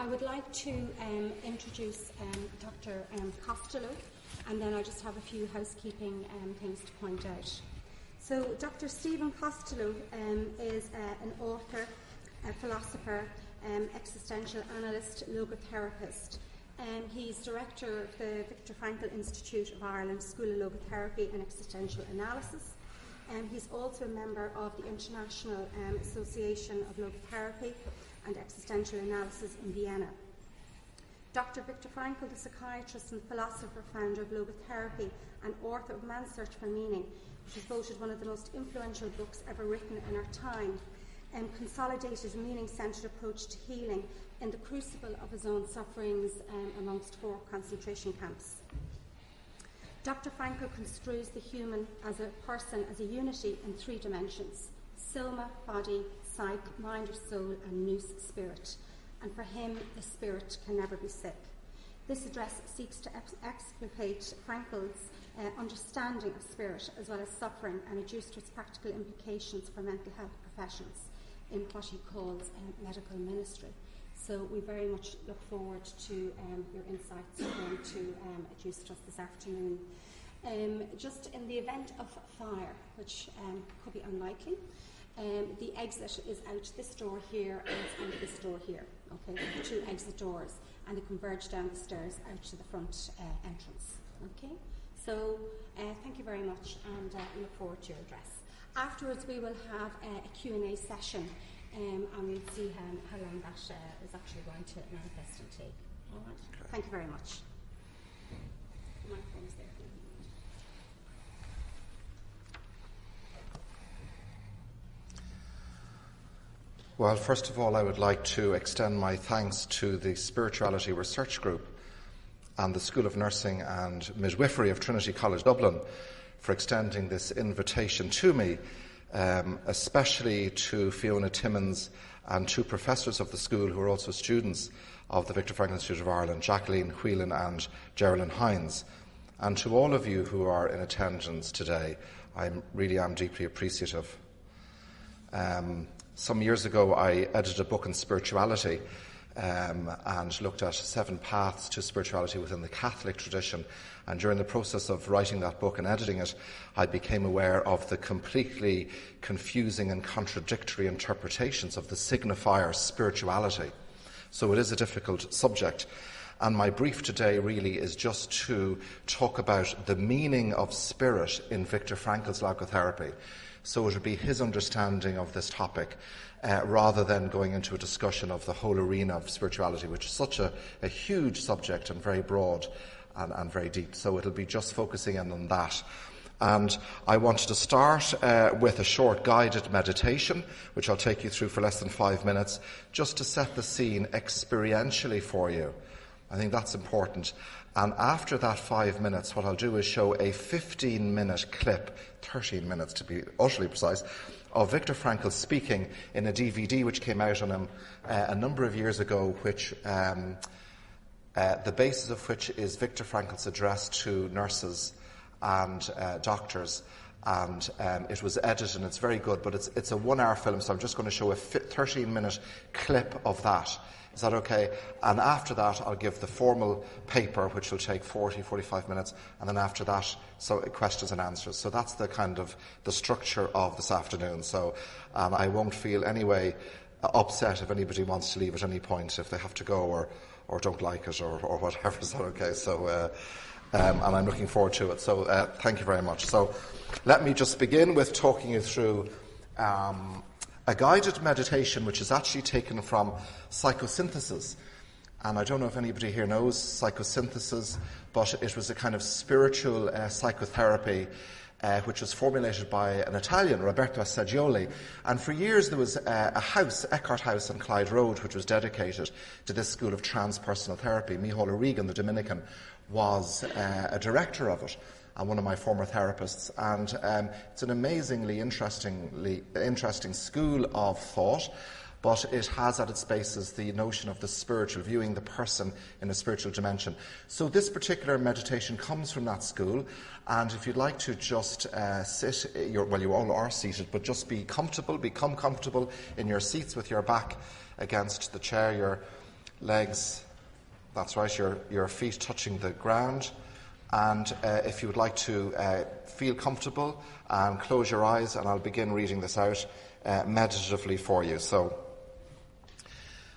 I would like to introduce Dr. Costello, and then I just have a few housekeeping things to point out. So Dr. Stephan Costello is an author, a philosopher, existential analyst, logotherapist. He's director of the Viktor Frankl Institute of Ireland School of Logotherapy and Existential Analysis. He's also a member of the International Association of Logotherapy and Existential Analysis in Vienna. Dr. Viktor Frankl, the psychiatrist and philosopher, founder of Logotherapy and author of Man's Search for Meaning, which is voted one of the most influential books ever written in our time, consolidated a meaning-centred approach to healing in the crucible of his own sufferings amongst 4 concentration camps. Dr. Frankl construes the human as a person, as a unity in 3 dimensions: soma, body, psyche, mind or soul, and nous, spirit. And for him, the spirit can never be sick. This address seeks to explicate Frankl's understanding of spirit as well as suffering, and adduce to its practical implications for mental health professions in what he calls medical ministry. So we very much look forward to your insights you're going to adduce to us this afternoon. Just in the event of fire, which could be unlikely, the exit is out this door here and it's out this door here. Okay, we have 2 exit doors, and they converge down the stairs out to the front entrance. Okay, so thank you very much, and we look forward to your address. Afterwards, we will have a Q&A session, and we'll see how long that is actually going to manifest and take. All right. Okay. Thank you very much. The microphone is there. Well, first of all, I would like to extend my thanks to the Spirituality Research Group and the School of Nursing and Midwifery of Trinity College Dublin for extending this invitation to me, especially to Fiona Timmins and 2 professors of the school who are also students of the Viktor Frankl Institute of Ireland, Jacqueline Whelan and Geraldine Hines. And to all of you who are in attendance today, I really am deeply appreciative. Some years ago, I edited a book on spirituality and looked at 7 paths to spirituality within the Catholic tradition. And during the process of writing that book and editing it, I became aware of the completely confusing and contradictory interpretations of the signifier spirituality. So it is a difficult subject. And my brief today really is just to talk about the meaning of spirit in Viktor Frankl's logotherapy. So it would be his understanding of this topic, rather than going into a discussion of the whole arena of spirituality, which is such a huge subject and very broad and very deep. So it'll be just focusing in on that. And I wanted to start with a short guided meditation, which I'll take you through for less than 5 minutes, just to set the scene experientially for you. I think that's important. And after that 5 minutes, what I'll do is show a 15-minute clip, 13 minutes to be utterly precise, of Viktor Frankl speaking in a DVD which came out on him a number of years ago, which the basis of which is Viktor Frankl's address to nurses and doctors. And it was edited, and it's very good, but it's a 1-hour film, so I'm just going to show a 13-minute clip of that. Is that okay? And after that, I'll give the formal paper, which will take 45 minutes, and then after that, so questions and answers. So that's the kind of the structure of this afternoon. So I won't feel any way upset if anybody wants to leave at any point, if they have to go or don't like it or whatever. Is that okay? So, and I'm looking forward to it. So thank you very much. So let me just begin with talking you through a guided meditation which is actually taken from psychosynthesis. And I don't know if anybody here knows psychosynthesis, but it was a kind of spiritual psychotherapy which was formulated by an Italian, Roberto Assagioli. And for years there was a house, Eckhart House on Clyde Road, which was dedicated to this school of transpersonal therapy. Michal O'Regan, the Dominican, was a director of it, and one of my former therapists. And it's an amazingly interesting school of thought, but it has at its basis the notion of the spiritual, viewing the person in a spiritual dimension. So this particular meditation comes from that school, and if you'd like to just sit, you all are seated, but just become comfortable in your seats with your back against the chair. Your legs, that's right, your feet touching the ground. And if you would like to feel comfortable, close your eyes, and I'll begin reading this out meditatively for you. So,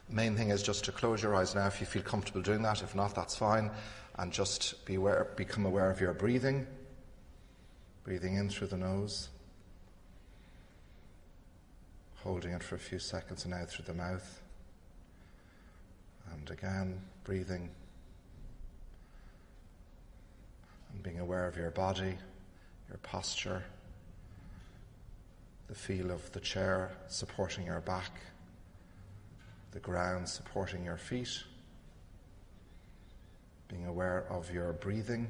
the main thing is just to close your eyes now if you feel comfortable doing that. If not, that's fine. And just become aware of your breathing. Breathing in through the nose. Holding it for a few seconds and out through the mouth. And again, breathing. And being aware of your body, your posture, the feel of the chair supporting your back, the ground supporting your feet, being aware of your breathing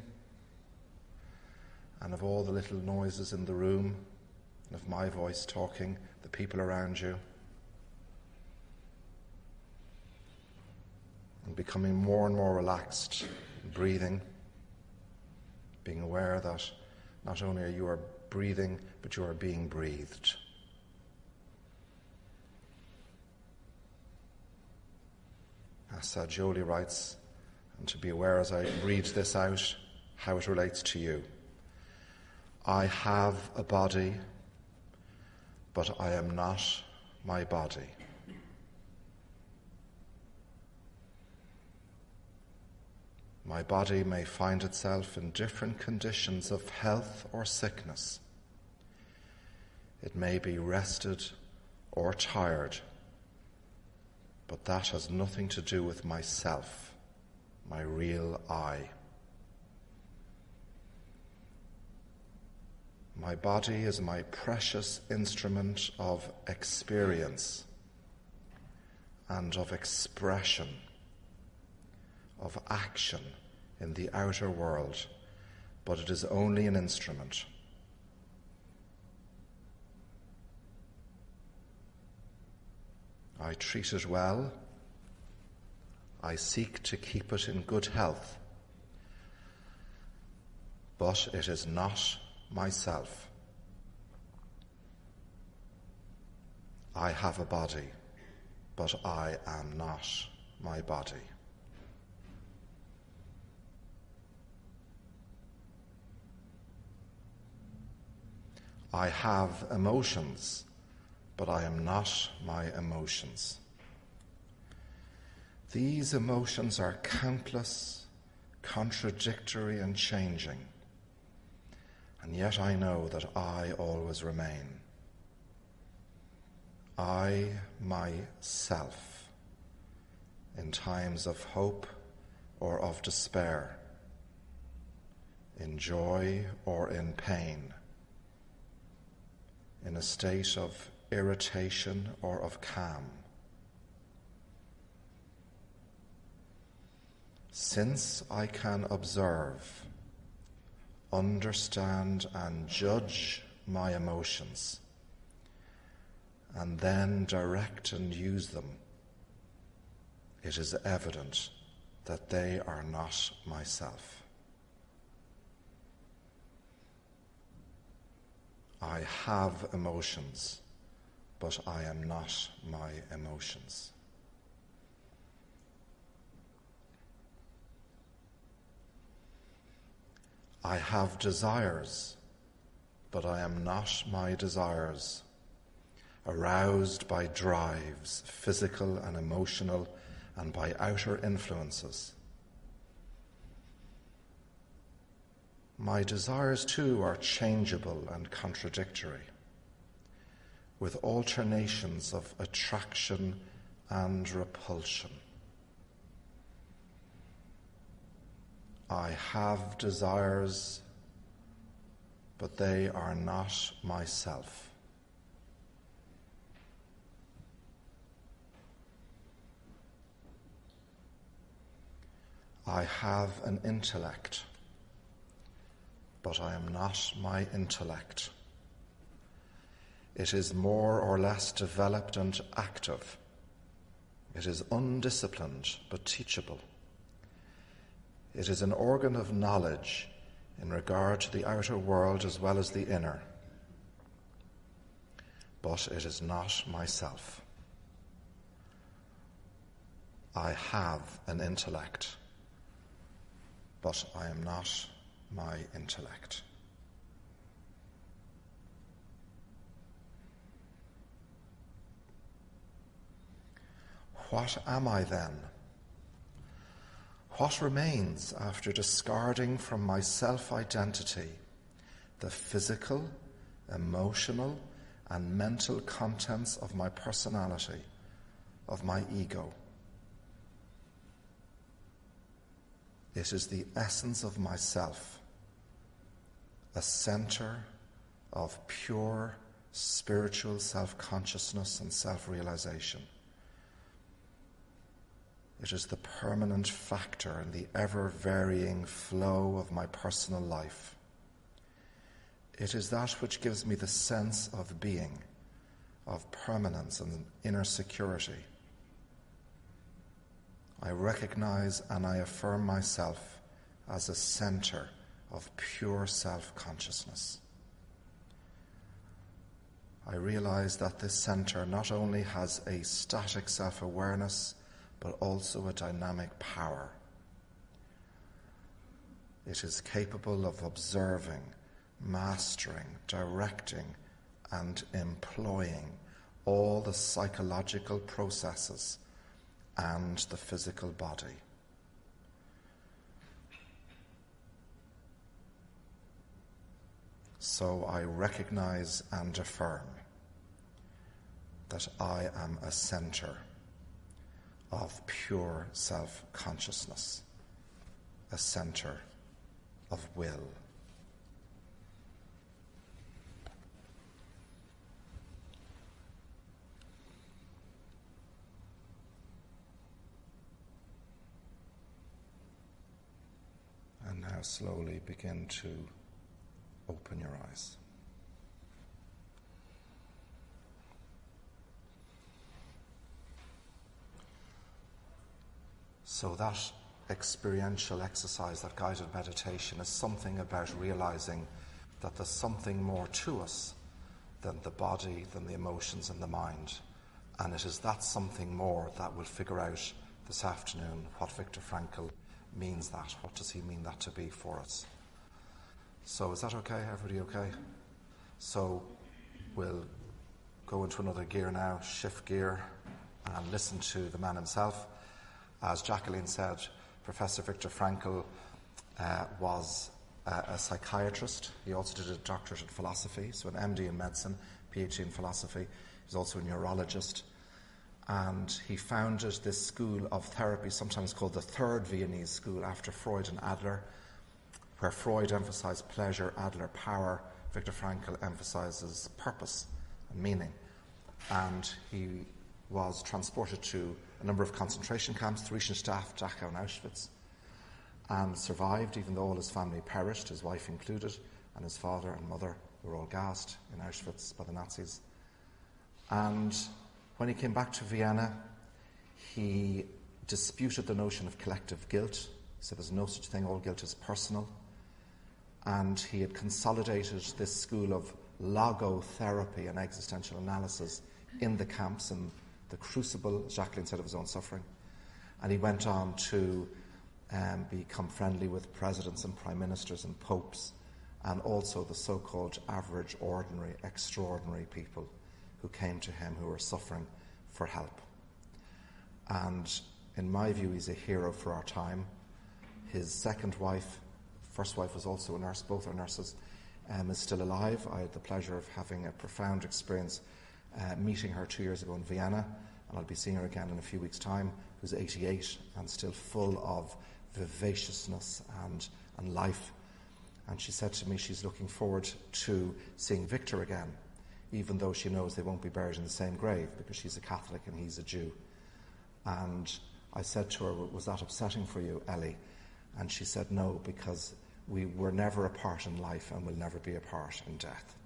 and of all the little noises in the room, and of my voice talking, the people around you, and becoming more and more relaxed, breathing, being aware that not only are you breathing, but you are being breathed. As Jolie writes, and to be aware as I read this out, how it relates to you. I have a body, but I am not my body. My body may find itself in different conditions of health or sickness. It may be rested or tired, but that has nothing to do with myself, my real I. My body is my precious instrument of experience and of expression, of action in the outer world, but it is only an instrument. I treat it well. I seek to keep it in good health. But it is not myself. I have a body, but I am not my body. I have emotions, but I am not my emotions. These emotions are countless, contradictory and changing, and yet I know that I always remain. I, myself, in times of hope or of despair, in joy or in pain, in a state of irritation or of calm. Since I can observe, understand and judge my emotions, and then direct and use them, it is evident that they are not myself. I have emotions, but I am not my emotions. I have desires, but I am not my desires, aroused by drives, physical and emotional, and by outer influences. My desires, too, are changeable and contradictory, with alternations of attraction and repulsion. I have desires, but they are not myself. I have an intellect, but I am not my intellect. It is more or less developed and active. It is undisciplined but teachable. It is an organ of knowledge in regard to the outer world as well as the inner. But it is not myself. I have an intellect, but I am not my intellect. What am I then? What remains after discarding from my self-identity the physical, emotional, and mental contents of my personality, of my ego? It is the essence of myself, a center of pure spiritual self-consciousness and self-realization. It is the permanent factor in the ever-varying flow of my personal life. It is that which gives me the sense of being, of permanence and inner security. I recognize and I affirm myself as a center of pure self-consciousness. I realize that this center not only has a static self-awareness, but also a dynamic power. It is capable of observing, mastering, directing, and employing all the psychological processes and the physical body. So I recognize and affirm that I am a center of pure self-consciousness, a center of will. And now slowly begin to open your eyes. So that experiential exercise, that guided meditation, is something about realizing that there's something more to us than the body, than the emotions and the mind. And it is that something more that we'll figure out this afternoon what Viktor Frankl means that. What does he mean that to be for us? So is that okay? Everybody okay? So we'll go into another gear now, shift gear, and listen to the man himself. As Jacqueline said, Professor Viktor Frankl was a psychiatrist. He also did a doctorate in philosophy, so an MD in medicine, Ph.D. in philosophy. He's also a neurologist. And he founded this school of therapy, sometimes called the Third Viennese School, after Freud and Adler, where Freud emphasized pleasure, Adler power, Viktor Frankl emphasizes purpose and meaning. And he was transported to a number of concentration camps, Theresienstadt, Dachau and Auschwitz, and survived, even though all his family perished, his wife included, and his father and mother were all gassed in Auschwitz by the Nazis. And when he came back to Vienna, he disputed the notion of collective guilt. He said there's no such thing, all guilt is personal. And he had consolidated this school of logotherapy and existential analysis in the camps and the crucible, as Jacqueline said, of his own suffering. And he went on to become friendly with presidents and prime ministers and popes, and also the so-called average, ordinary, extraordinary people who came to him who were suffering for help. And in my view, he's a hero for our time. His second wife, first wife was also a nurse, both are nurses, is still alive. I had the pleasure of having a profound experience meeting her 2 years ago in Vienna, and I'll be seeing her again in a few weeks' time, who's 88 and still full of vivaciousness and life. And she said to me she's looking forward to seeing Viktor again, even though she knows they won't be buried in the same grave because she's a Catholic and he's a Jew. And I said to her, was that upsetting for you, Ellie? And she said, no, because we were never apart in life and will never be apart in death.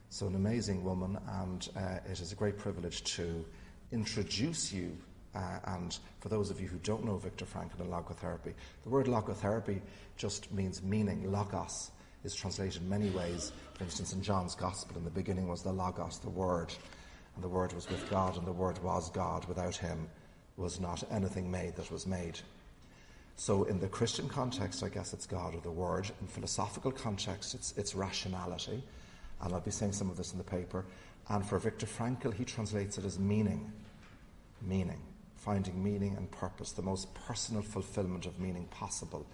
So an amazing woman, and it is a great privilege to introduce you. And for those of you who don't know Viktor Frankl and logotherapy, the word logotherapy just means meaning. Logos is translated in many ways. For instance, in John's Gospel, in the beginning was the Logos, the Word. And the Word was with God, and the Word was God. Without him, was not anything made that was made. So in the Christian context, I guess it's God or the Word. In philosophical context, it's rationality. And I'll be saying some of this in the paper. And for Viktor Frankl, he translates it as meaning. Meaning. Finding meaning and purpose, the most personal fulfillment of meaning possible.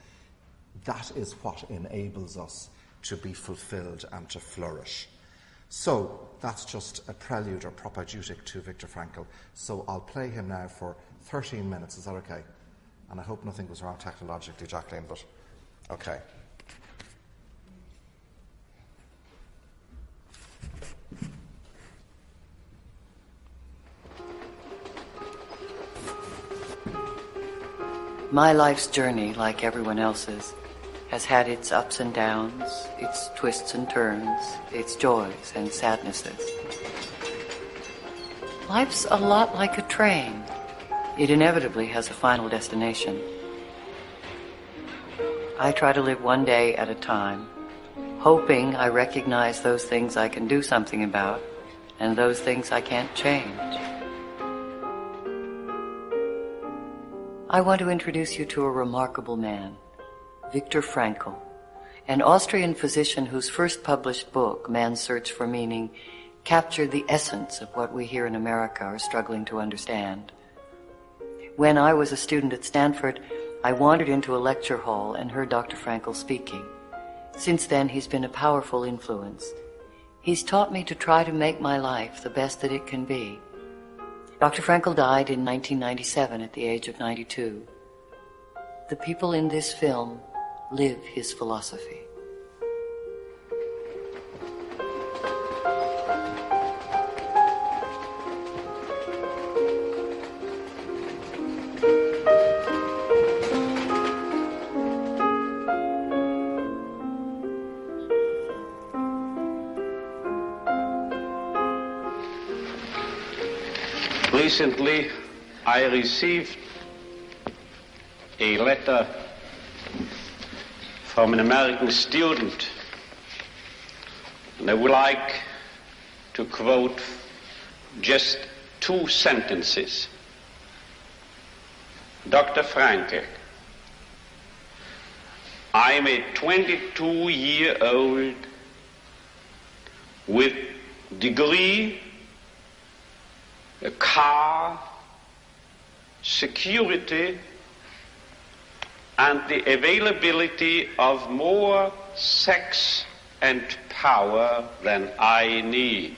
That is what enables us to be fulfilled and to flourish. So that's just a prelude or propageutic to Viktor Frankl. So I'll play him now for 13 minutes. Is that okay? And I hope nothing goes wrong technologically, Jacqueline, but okay. My life's journey, like everyone else's, has had its ups and downs, its twists and turns, its joys and sadnesses. Life's a lot like a train. It inevitably has a final destination. I try to live one day at a time, hoping I recognize those things I can do something about and those things I can't change. I want to introduce you to a remarkable man, Viktor Frankl, an Austrian physician whose first published book, Man's Search for Meaning, captured the essence of what we here in America are struggling to understand. When I was a student at Stanford, I wandered into a lecture hall and heard Dr. Frankl speaking. Since then, he's been a powerful influence. He's taught me to try to make my life the best that it can be. Dr. Frankl died in 1997 at the age of 92. The people in this film live his philosophy. Recently, I received a letter from an American student, and I would like to quote just 2 sentences. Dr. Frankl, I'm a 22-year-old with degree, a car, security, and the availability of more sex and power than I need.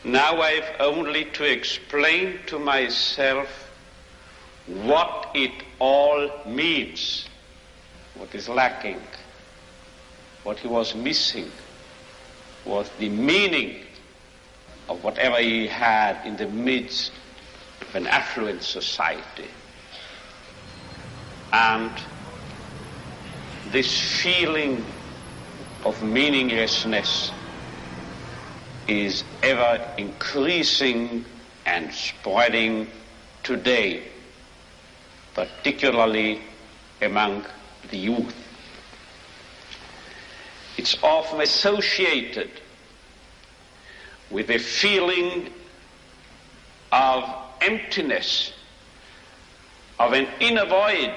Now I've only to explain to myself what it all means, what is lacking, what he was missing, was the meaning of whatever he had in the midst of an affluent society. And this feeling of meaninglessness is ever increasing and spreading today, particularly among the youth. It's often associated with a feeling of emptiness, of an inner void,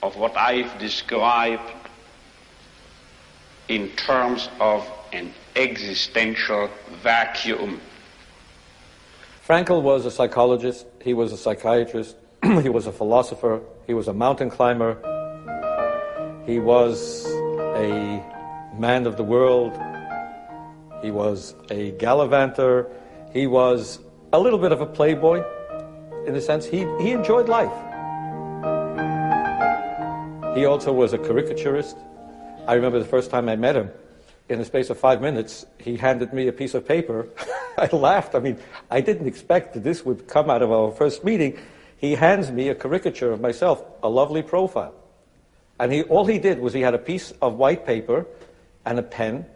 of what I've described in terms of an existential vacuum. Frankl was a psychologist, he was a psychiatrist, he was a philosopher, he was a mountain climber, he was a man of the world, he was a gallivanter, he was a little bit of a playboy, in a sense. He enjoyed life. He also was a caricaturist. I remember the first time I met him, in the space of 5 minutes, he handed me a piece of paper. I laughed. I mean, I didn't expect that this would come out of our first meeting. He hands me a caricature of myself, a lovely profile. And all he did was he had a piece of white paper and a pen,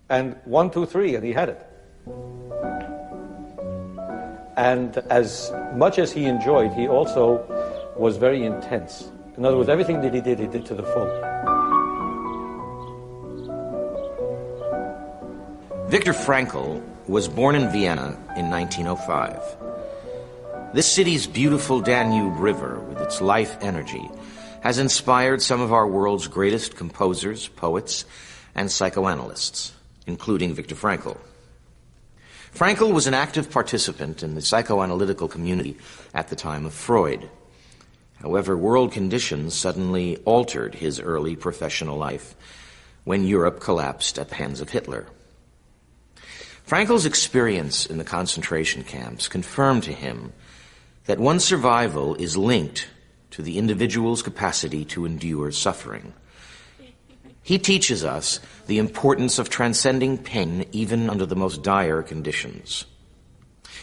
and 1, 2, 3, and he had it. And as much as he enjoyed, he also was very intense. In other words, everything that he did to the full. Viktor Frankl was born in Vienna in 1905. This city's beautiful Danube River, with its life energy, has inspired some of our world's greatest composers, poets, and psychoanalysts, including Viktor Frankl. Frankl was an active participant in the psychoanalytical community at the time of Freud. However, world conditions suddenly altered his early professional life when Europe collapsed at the hands of Hitler. Frankl's experience in the concentration camps confirmed to him that one's survival is linked to the individual's capacity to endure suffering. He teaches us the importance of transcending pain even under the most dire conditions.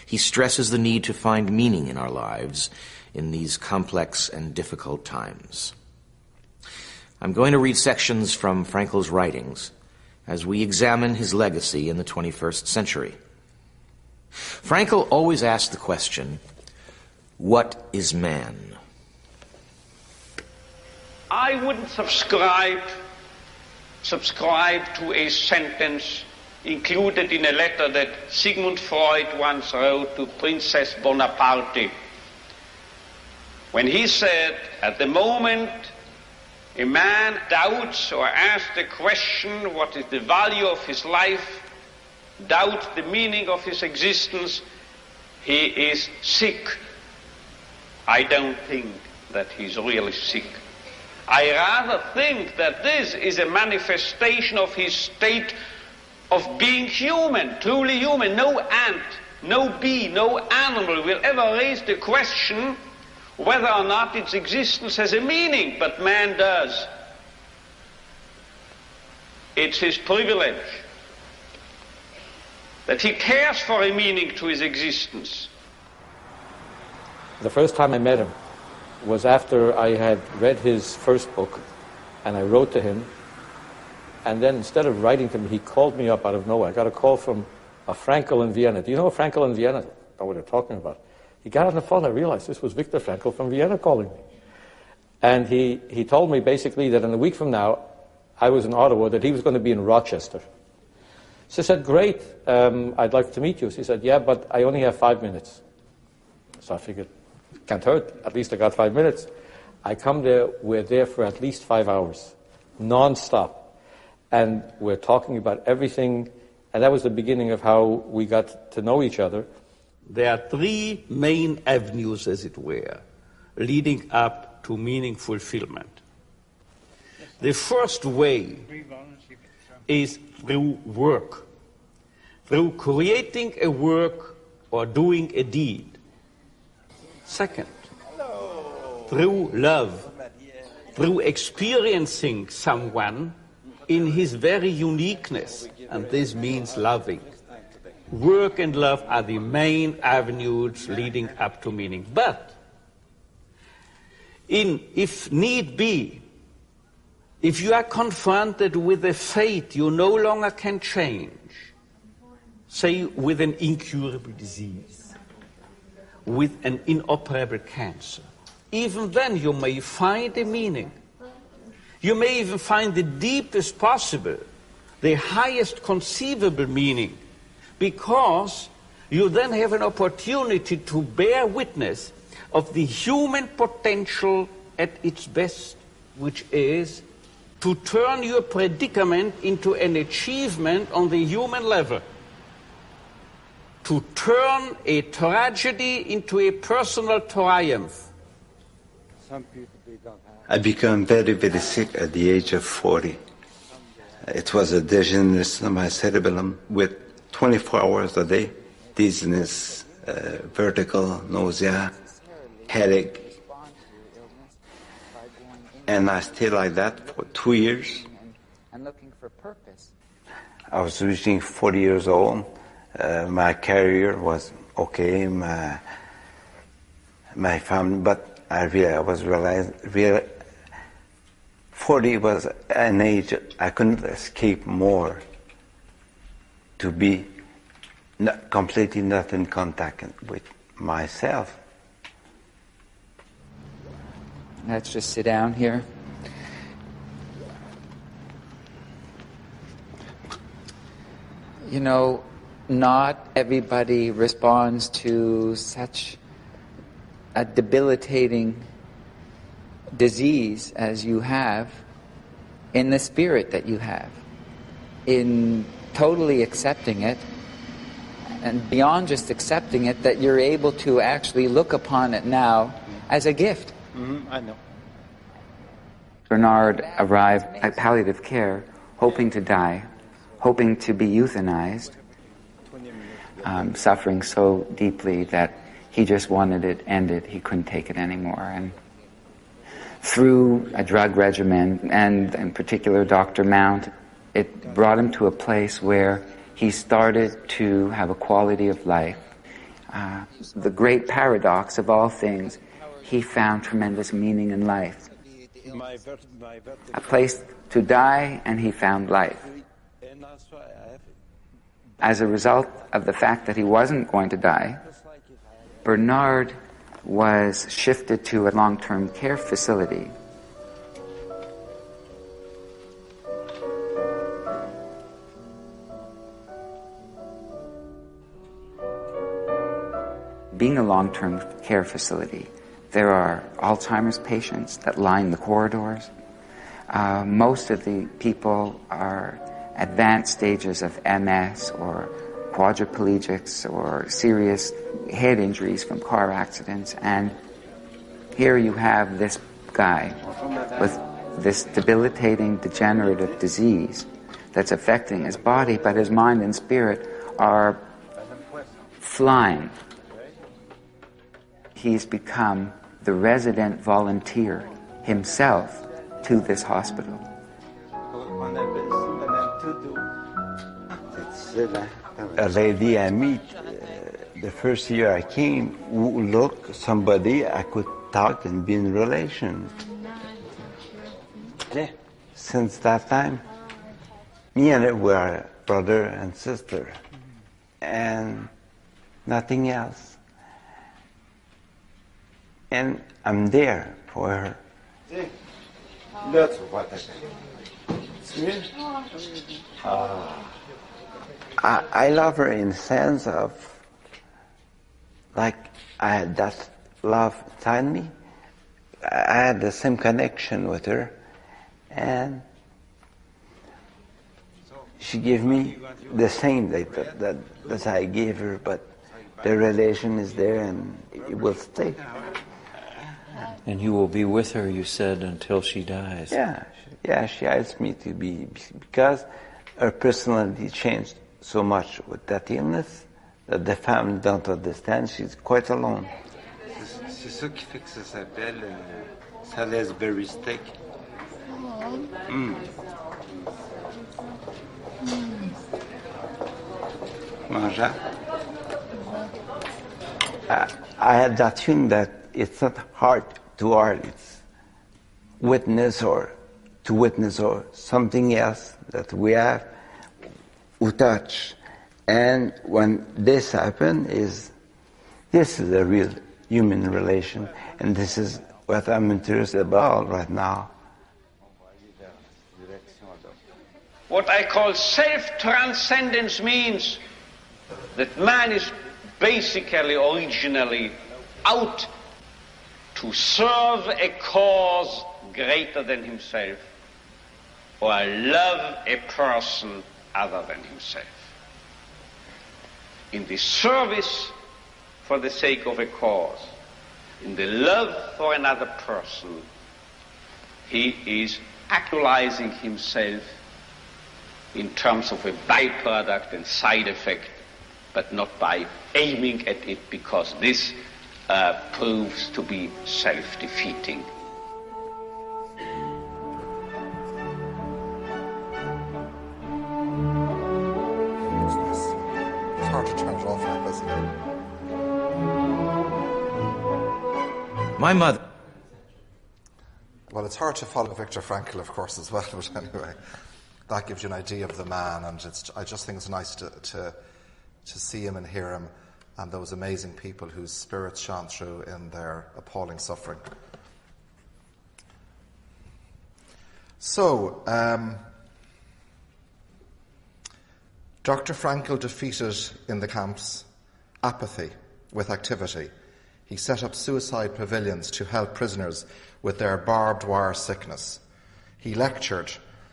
He stresses the need to find meaning in our lives in these complex and difficult times. I'm going to read sections from Frankl's writings as we examine his legacy in the 21st century. Frankl always asked the question, what is man? I wouldn't subscribe to a sentence included in a letter that Sigmund Freud once wrote to Princess Bonaparte, when he said, at the moment a man doubts or asks the question, what is the value of his life, doubts the meaning of his existence, he is sick. I don't think that he's really sick. I rather think that this is a manifestation of his state of being human, truly human. No ant, no bee, no animal will ever raise the question whether or not its existence has a meaning, but man does. It's his privilege that he cares for a meaning to his existence. The first time I met him was after I had read his first book, and I wrote to him, and then instead of writing to me, he called me up out of nowhere. I got a call from a Frankl in Vienna. Do you know a Frankl in Vienna? I don't know what they're talking about. He got on the phone, I realized this was Viktor Frankl from Vienna calling me. And he told me basically that in a week from now, I was in Ottawa, that he was going to be in Rochester. So I said, great, I'd like to meet you. She said, yeah, but I only have 5 minutes. So I figured, can't hurt, at least I got 5 minutes. I come there, we're there for at least 5 hours, non-stop. And we're talking about everything, and that was the beginning of how we got to know each other. There are three main avenues, as it were, leading up to meaning fulfillment. The first way is through work, through creating a work or doing a deed. Second, through love, through experiencing someone in his very uniqueness, and this means loving. Work and love are the main avenues leading up to meaning. But, if need be, if you are confronted with a fate you no longer can change, say with an incurable disease, with an inoperable cancer, even then you may find a meaning. You may even find the deepest possible, the highest conceivable meaning, because you then have an opportunity to bear witness of the human potential at its best, which is to turn your predicament into an achievement on the human level, to turn a tragedy into a personal triumph. I became very, very sick at the age of 40. It was a degeneration of my cerebellum with 24 hours a day, dizziness, vertigo, nausea, headache. And I stayed like that for 2 years. And looking for purpose. I was reaching 40 years old. My career was okay, my family, but I was realizing 40 was an age I couldn't escape more, to be completely not in contact with myself. Let's just sit down here. You know, not everybody responds to such a debilitating disease as you have in the spirit that you have, in totally accepting it, and beyond just accepting it, that you're able to actually look upon it now as a gift. I know. Bernard arrived at palliative care hoping to die, hoping to be euthanized, suffering so deeply that he just wanted it ended. He couldn't take it anymore. And through a drug regimen, and in particular Dr. Mount, it brought him to a place where he started to have a quality of life. The great paradox of all things, he found tremendous meaning in life. A place to die, and he found life. As a result of the fact that he wasn't going to die, Bernard was shifted to a long-term care facility. Being a long-term care facility, there are Alzheimer's patients that line the corridors. Most of the people are advanced stages of MS or quadriplegics or serious head injuries from car accidents. And here you have this guy with this debilitating degenerative disease that's affecting his body, but his mind and spirit are flying. He's become the resident volunteer himself to this hospital. A lady I meet the first year I came who looked somebody I could talk and be in relation. Yeah. Since that time, me and her were brother and sister, and nothing else. And I'm there for her. That's what I love her in the sense of, like, I had that love inside me. I had the same connection with her, and she gave me the same that I gave her, but the relation is there and it will stay. And you will be with her, you said, until she dies. Yeah, she asked me to be, because her personality changed so much with that illness that the family don't understand. She's quite alone. C'est ça qui fait que ça s'appelle Salisbury steak. Manja. I had that feeling that it's not heart to heart, it's witness or to witness or something else that we have who touch. And when this happened, this is a real human relation, and this is what I'm interested about right now. What I call self-transcendence means that man is basically, originally, out to serve a cause greater than himself, or love a person other than himself. In the service for the sake of a cause, in the love for another person, he is actualizing himself in terms of a byproduct and side effect, but not by aiming at it, because this proves to be self-defeating. It's hard to turn it off like, isn't it? My mother. Well, it's hard to follow Viktor Frankl, of course, as well, but anyway, that gives you an idea of the man, and I just think it's nice to see him and hear him, and those amazing people whose spirits shone through in their appalling suffering. So, Dr. Frankl defeated in the camps apathy with activity. He set up suicide pavilions to help prisoners with their barbed wire sickness. He lectured,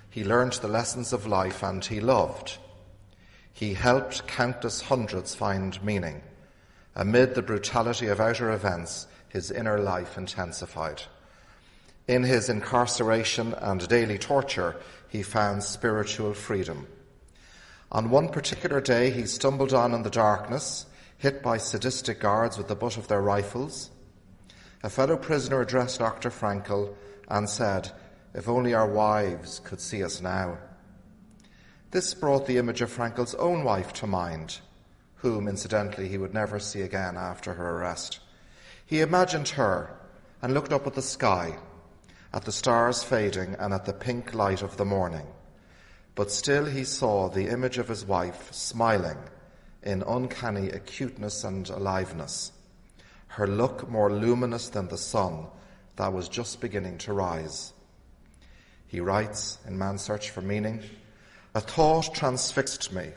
he learned the lessons of life, and he loved. He helped countless hundreds find meaning. Amid the brutality of outer events, his inner life intensified. In his incarceration and daily torture, he found spiritual freedom. On one particular day, he stumbled on in the darkness, hit by sadistic guards with the butt of their rifles. A fellow prisoner addressed Dr. Frankl and said, "If only our wives could see us now." This brought the image of Frankl's own wife to mind, whom, incidentally, he would never see again after her arrest. He imagined her and looked up at the sky, at the stars fading and at the pink light of the morning. But still he saw the image of his wife smiling in uncanny acuteness and aliveness, her look more luminous than the sun that was just beginning to rise. He writes in Man's Search for Meaning, "A thought transfixed me.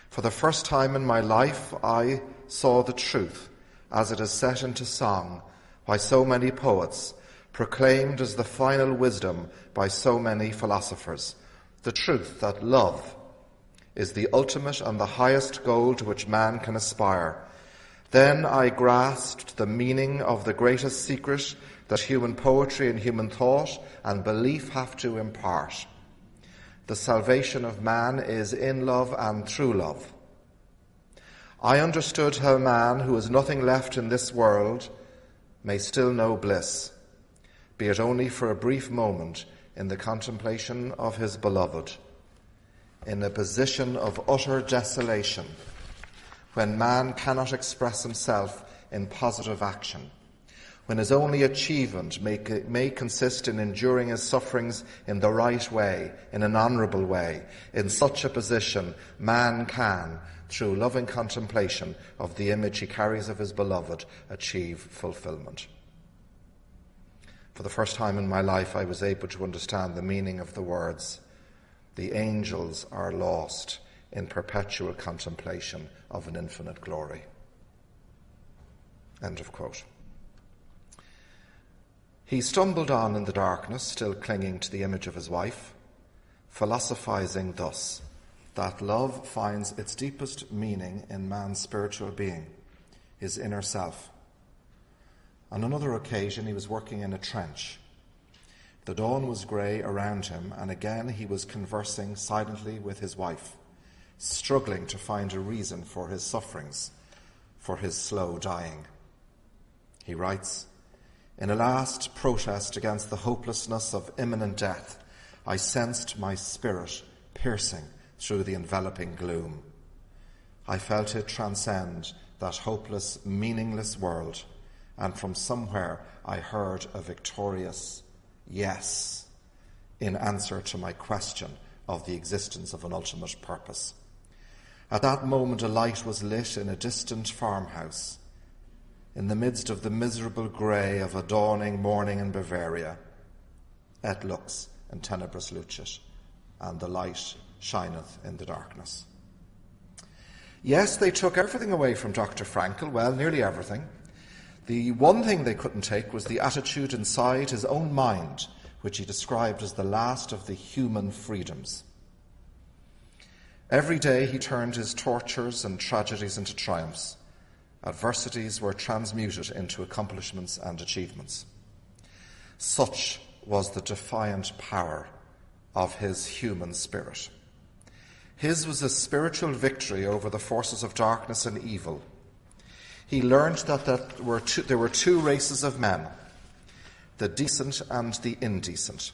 For the first time in my life I saw the truth as it is set into song by so many poets, proclaimed as the final wisdom by so many philosophers, the truth that love is the ultimate and the highest goal to which man can aspire. Then I grasped the meaning of the greatest secret that human poetry and human thought and belief have to impart. The salvation of man is in love and through love. I understood how man, who has nothing left in this world, may still know bliss, be it only for a brief moment in the contemplation of his beloved, in a position of utter desolation, when man cannot express himself in positive action, when his only achievement may consist in enduring his sufferings in the right way, in an honourable way. In such a position, man can, through loving contemplation of the image he carries of his beloved, achieve fulfilment. For the first time in my life, I was able to understand the meaning of the words, 'The angels are lost in perpetual contemplation of an infinite glory.'" End of quote. He stumbled on in the darkness, still clinging to the image of his wife, philosophizing thus, that love finds its deepest meaning in man's spiritual being, his inner self. On another occasion, he was working in a trench. The dawn was grey around him, and again he was conversing silently with his wife, struggling to find a reason for his sufferings, for his slow dying. He writes, "In a last protest against the hopelessness of imminent death, I sensed my spirit piercing through the enveloping gloom. I felt it transcend that hopeless, meaningless world, and from somewhere I heard a victorious yes in answer to my question of the existence of an ultimate purpose. At that moment a light was lit in a distant farmhouse, in the midst of the miserable grey of a dawning morning in Bavaria. Et lux in tenebris lucet, and the light shineth in the darkness." Yes, they took everything away from Dr. Frankl, well, nearly everything. The one thing they couldn't take was the attitude inside his own mind, which he described as the last of the human freedoms. Every day he turned his tortures and tragedies into triumphs. Adversities were transmuted into accomplishments and achievements. Such was the defiant power of his human spirit. His was a spiritual victory over the forces of darkness and evil. He learned that there were two races of men, the decent and the indecent,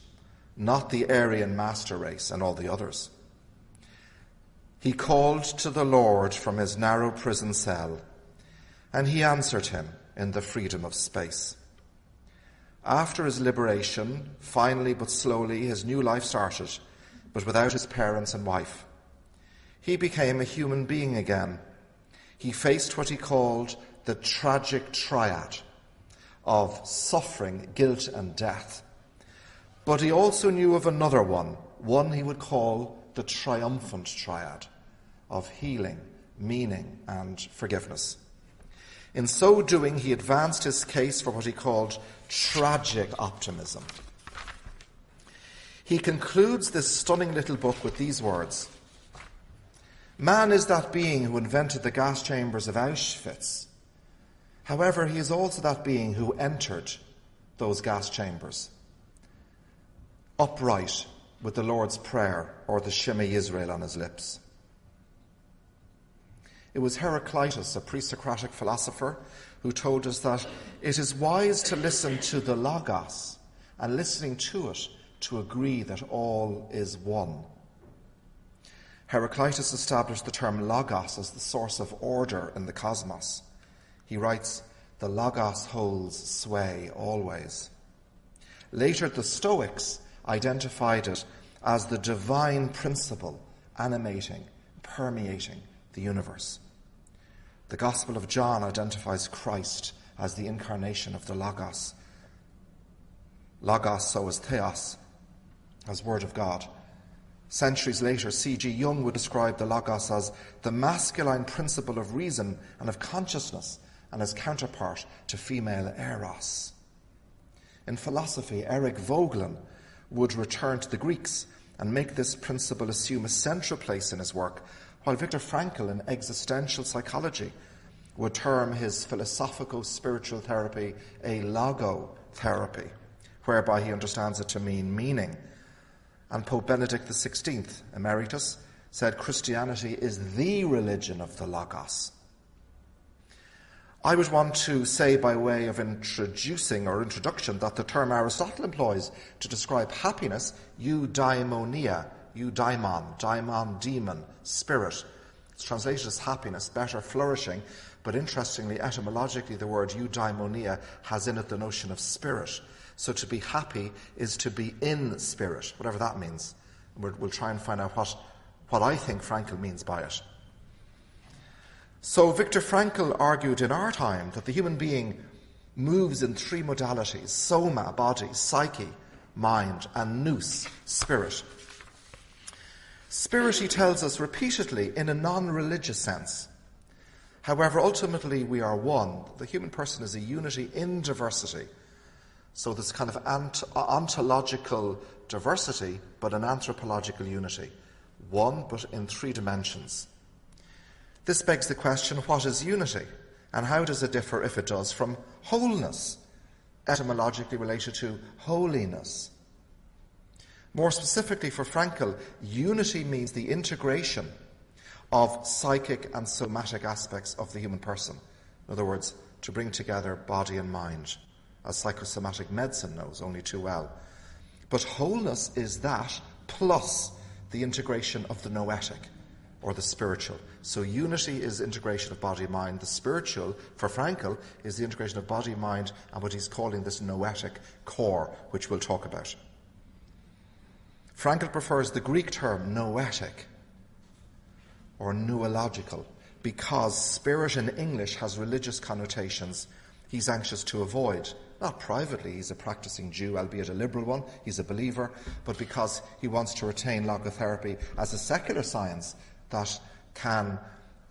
not the Aryan master race and all the others. He called to the Lord from his narrow prison cell, and he answered him in the freedom of space. After his liberation, finally but slowly, his new life started, but without his parents and wife. He became a human being again. He faced what he called the tragic triad of suffering, guilt, and death. But he also knew of another one he would call the triumphant triad of healing, meaning, and forgiveness. In so doing, he advanced his case for what he called tragic optimism. He concludes this stunning little book with these words: "Man is that being who invented the gas chambers of Auschwitz. However, he is also that being who entered those gas chambers, upright with the Lord's Prayer or the Shema Yisrael on his lips." It was Heraclitus, a pre-Socratic philosopher, who told us that it is wise to listen to the Logos, and listening to it, to agree that all is one. Heraclitus established the term Logos as the source of order in the cosmos. He writes, "The Logos holds sway always." Later, the Stoics identified it as the divine principle animating, permeating the universe. The Gospel of John identifies Christ as the incarnation of the Logos. Logos, so as Theos, as Word of God. Centuries later, C.G. Jung would describe the Logos as the masculine principle of reason and of consciousness, and as counterpart to female eros. In philosophy, Eric Voegelin would return to the Greeks and make this principle assume a central place in his work, while Viktor Frankl in Existential Psychology would term his philosophico-spiritual therapy a logotherapy, whereby he understands it to mean meaning. And Pope Benedict XVI, Emeritus, said Christianity is the religion of the Logos. I would want to say, by way of introduction, that the term Aristotle employs to describe happiness, eudaimonia, daimon, demon, spirit. It's translated as happiness, better, flourishing, but interestingly, etymologically, the word eudaimonia has in it the notion of spirit. So to be happy is to be in spirit, whatever that means. We'll try and find out what I think Frankl means by it. So Viktor Frankl argued in our time that the human being moves in three modalities: soma, body; psyche, mind; and nous, spirit. Spirit, he tells us repeatedly, in a non-religious sense. However, ultimately we are one. The human person is a unity in diversity. So this kind of ontological diversity, but an anthropological unity. One, but in three dimensions. This begs the question, what is unity? And how does it differ, if it does, from wholeness, etymologically related to holiness? More specifically for Frankl, unity means the integration of psychic and somatic aspects of the human person. In other words, to bring together body and mind, as psychosomatic medicine knows only too well. But wholeness is that plus the integration of the noetic, or the spiritual. So unity is integration of body and mind. The spiritual, for Frankl, is the integration of body, mind, and what he's calling this noetic core, which we'll talk about. Frankl prefers the Greek term noetic, or noological, because spirit in English has religious connotations he's anxious to avoid. Not privately, he's a practicing Jew, albeit a liberal one, he's a believer, but because he wants to retain logotherapy as a secular science that can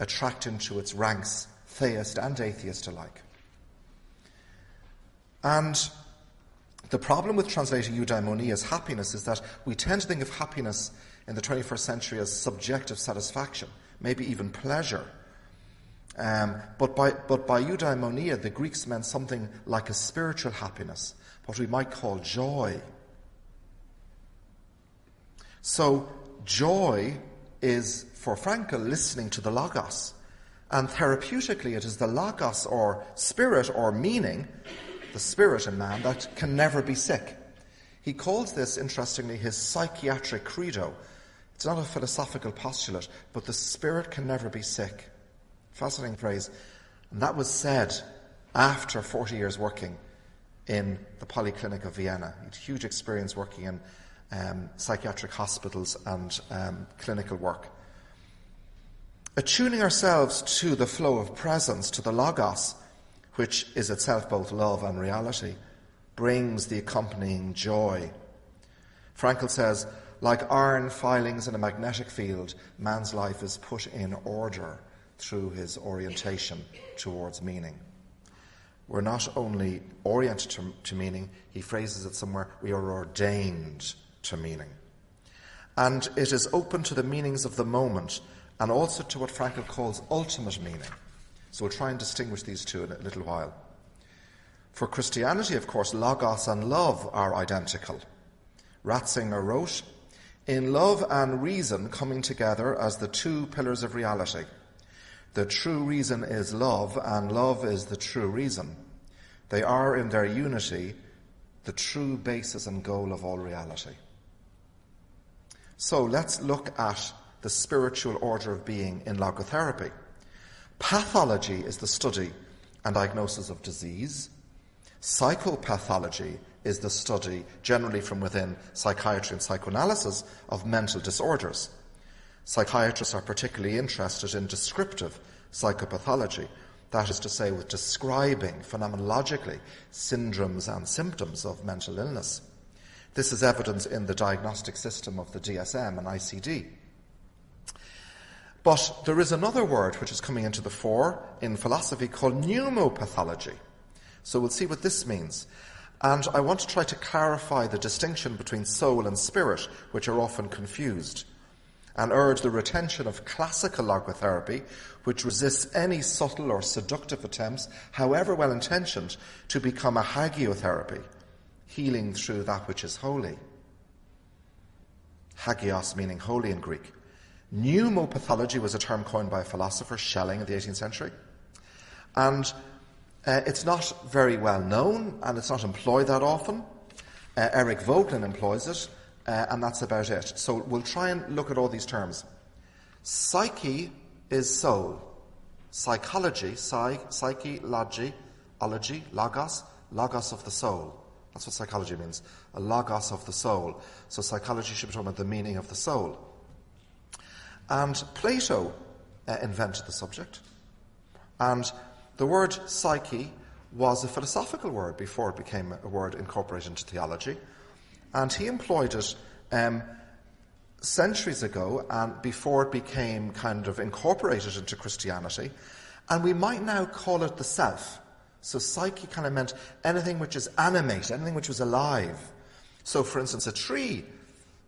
attract into its ranks theist and atheist alike. And the problem with translating eudaimonia as happiness is that we tend to think of happiness in the 21st century as subjective satisfaction, maybe even pleasure. But by eudaimonia, the Greeks meant something like a spiritual happiness, what we might call joy. So joy is, for Frankl, listening to the Logos. And therapeutically, it is the Logos, or spirit, or meaning, the spirit in man, that can never be sick. He calls this, interestingly, his psychiatric credo. It's not a philosophical postulate, but the spirit can never be sick. Fascinating phrase. And that was said after 40 years working in the Polyclinic of Vienna. He had huge experience working in psychiatric hospitals and clinical work. Attuning ourselves to the flow of presence, to the Logos, which is itself both love and reality, brings the accompanying joy. Frankl says, like iron filings in a magnetic field, man's life is put in order through his orientation towards meaning. We're not only oriented to meaning, he phrases it somewhere, we are ordained to meaning. And it is open to the meanings of the moment and also to what Frankl calls ultimate meaning. So we'll try and distinguish these two in a little while. For Christianity, of course, logos and love are identical. Ratzinger wrote, "In love and reason coming together as the two pillars of reality. The true reason is love, and love is the true reason. They are in their unity the true basis and goal of all reality." So let's look at the spiritual order of being in logotherapy. Pathology is the study and diagnosis of disease. Psychopathology is the study, generally from within psychiatry and psychoanalysis, of mental disorders. Psychiatrists are particularly interested in descriptive psychopathology, that is to say, with describing phenomenologically syndromes and symptoms of mental illness. This is evident in the diagnostic system of the DSM and ICD. But there is another word which is coming into the fore in philosophy called pneumopathology. So we'll see what this means. And I want to try to clarify the distinction between soul and spirit, which are often confused, and urge the retention of classical logotherapy, which resists any subtle or seductive attempts, however well-intentioned, to become a hagiotherapy, healing through that which is holy. Hagios meaning holy in Greek. Pneumopathology was a term coined by a philosopher, Schelling, in the 18th century. And it's not very well known, and it's not employed that often. Eric Voegelin employs it, and that's about it. So we'll try and look at all these terms. Psyche is soul. Psychology, psyche, logy, logos of the soul. That's what psychology means, a logos of the soul. So psychology should be talking about the meaning of the soul. And Plato invented the subject. And the word psyche was a philosophical word before it became a word incorporated into theology. And he employed it centuries ago, and before it became kind of incorporated into Christianity. And we might now call it the self. So psyche kind of meant anything which is animate, anything which was alive. So, for instance, a tree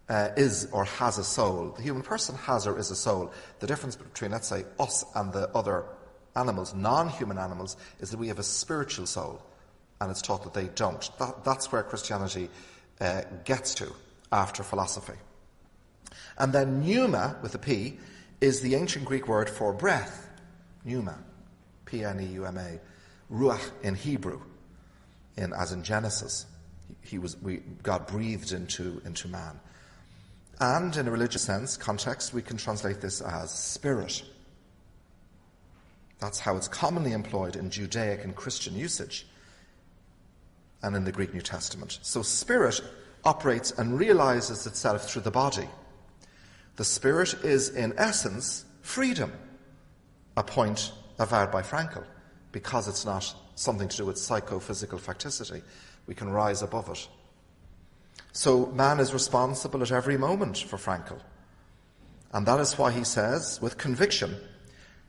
is or has a soul. The human person has or is a soul. The difference between, let's say, us and the other animals, non-human animals, is that we have a spiritual soul, and it's taught that they don't. That's where Christianity gets to after philosophy. And then pneuma, with a P, is the ancient Greek word for breath. Pneuma, P-N-E-U-M-A. Ruach in Hebrew, as in Genesis. God breathed into man. And in a religious sense, context, we can translate this as spirit. That's how it's commonly employed in Judaic and Christian usage and in the Greek New Testament. So spirit operates and realizes itself through the body. The spirit is, in essence, freedom, a point avowed by Frankl, because it's not something to do with psychophysical facticity. We can rise above it. So man is responsible at every moment for Frankl. And that is why he says, with conviction,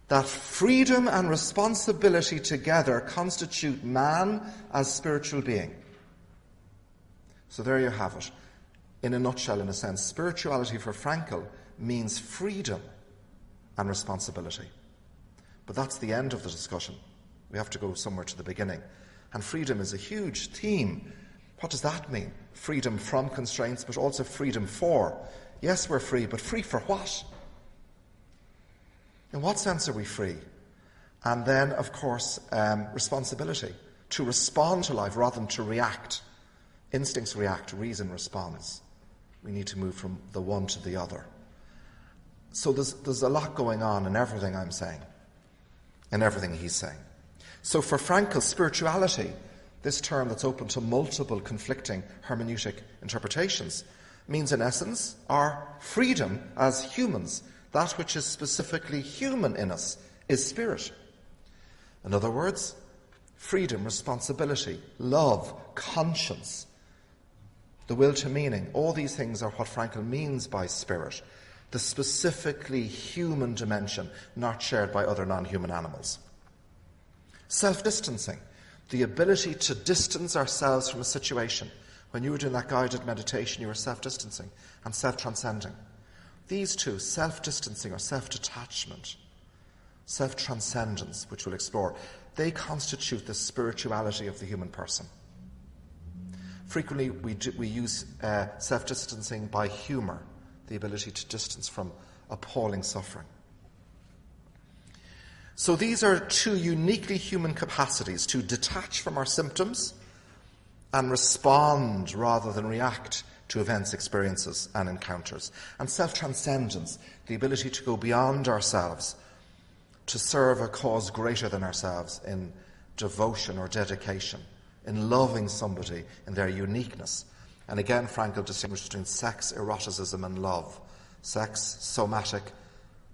that freedom and responsibility together constitute man as spiritual being. So there you have it. In a nutshell, in a sense, spirituality for Frankl means freedom and responsibility. But that's the end of the discussion. We have to go somewhere to the beginning. And freedom is a huge theme. What does that mean? Freedom from constraints, but also freedom for. Yes, we're free, but free for what? In what sense are we free? And then, of course, responsibility. To respond to life rather than to react. Instincts react, reason responds. We need to move from the one to the other. So there's a lot going on in everything I'm saying, in everything he's saying. So for Frankl, spirituality, this term that's open to multiple conflicting hermeneutic interpretations, means in essence our freedom as humans. That which is specifically human in us is spirit. In other words, freedom, responsibility, love, conscience, the will to meaning. All these things are what Frankl means by spirit, the specifically human dimension not shared by other non-human animals. Self-distancing, the ability to distance ourselves from a situation. When you were doing that guided meditation, you were self-distancing and self-transcending. These two, self-distancing or self-detachment, self-transcendence, which we'll explore, they constitute the spirituality of the human person. Frequently, we use self-distancing by humour, the ability to distance from appalling suffering. So these are two uniquely human capacities, to detach from our symptoms and respond rather than react to events, experiences and encounters. And self-transcendence, the ability to go beyond ourselves, to serve a cause greater than ourselves in devotion or dedication, in loving somebody in their uniqueness. And again, Frankl distinguished between sex, eroticism and love. Sex, somatic,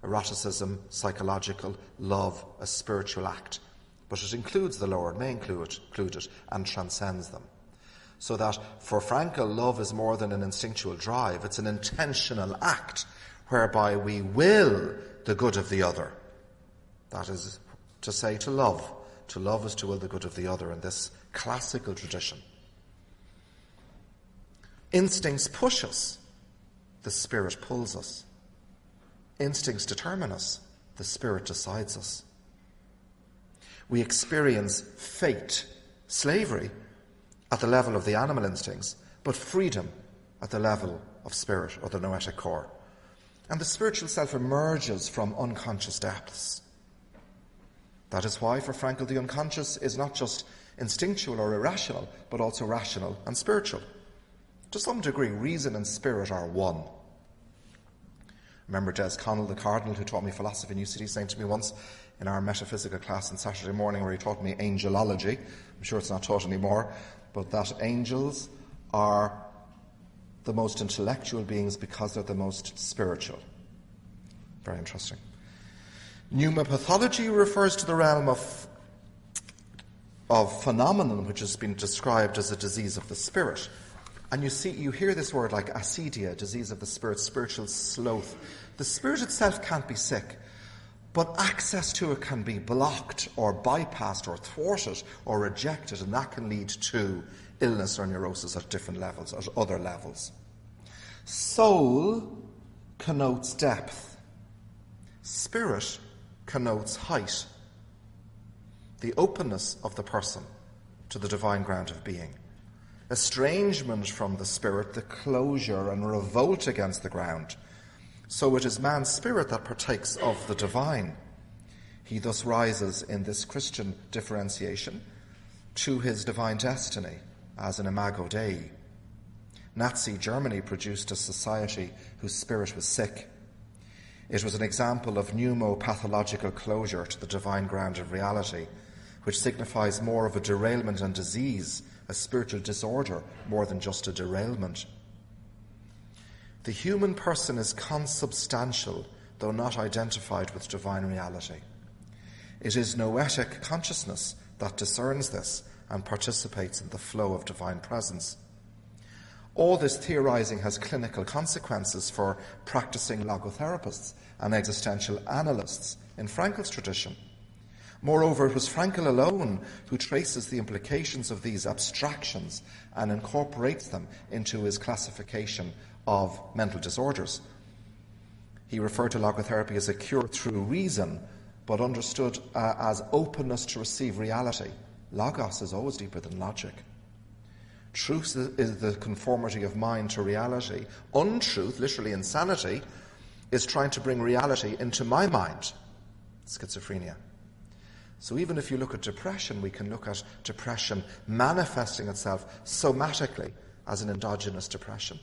eroticism, psychological, love, a spiritual act. But it includes the lower, it may include it, and transcends them. So that for Frankl, love is more than an instinctual drive. It's an intentional act whereby we will the good of the other. That is to say, to love. To love is to will the good of the other in this classical tradition. Instincts push us. The spirit pulls us. Instincts determine us. The spirit decides us. We experience fate, slavery, at the level of the animal instincts, but freedom at the level of spirit or the noetic core. And the spiritual self emerges from unconscious depths. That is why, for Frankl, the unconscious is not just instinctual or irrational, but also rational and spiritual. To some degree, reason and spirit are one. Remember Des Connell, the cardinal who taught me philosophy in UCD, saying to me once in our metaphysical class on Saturday morning, where he taught me angelology, I'm sure it's not taught anymore, but that angels are the most intellectual beings because they're the most spiritual. Very interesting. Pneumopathology refers to the realm of phenomenon which has been described as a disease of the spirit. And you hear this word like acedia, disease of the spirit, spiritual sloth. The spirit itself can't be sick, but access to it can be blocked or bypassed or thwarted or rejected, and that can lead to illness or neurosis at different levels, at other levels. Soul connotes depth. Spirit connotes height, the openness of the person to the divine ground of being. Estrangement from the spirit, the closure and revolt against the ground. So it is man's spirit that partakes of the divine. He thus rises in this Christian differentiation to his divine destiny as an imago Dei. Nazi Germany produced a society whose spirit was sick. It was an example of pneumopathological closure to the divine ground of reality, which signifies more of a derailment and disease, a spiritual disorder, more than just a derailment. The human person is consubstantial, though not identified with divine reality. It is noetic consciousness that discerns this and participates in the flow of divine presence. All this theorizing has clinical consequences for practicing logotherapists and existential analysts in Frankl's tradition. Moreover, it was Frankl alone who traces the implications of these abstractions and incorporates them into his classification of mental disorders. He referred to logotherapy as a cure through reason, but understood as openness to receive reality. Logos is always deeper than logic. Truth is the conformity of mind to reality. Untruth, literally insanity, is trying to bring reality into my mind. Schizophrenia. So even if you look at depression, we can look at depression manifesting itself somatically as an endogenous depression.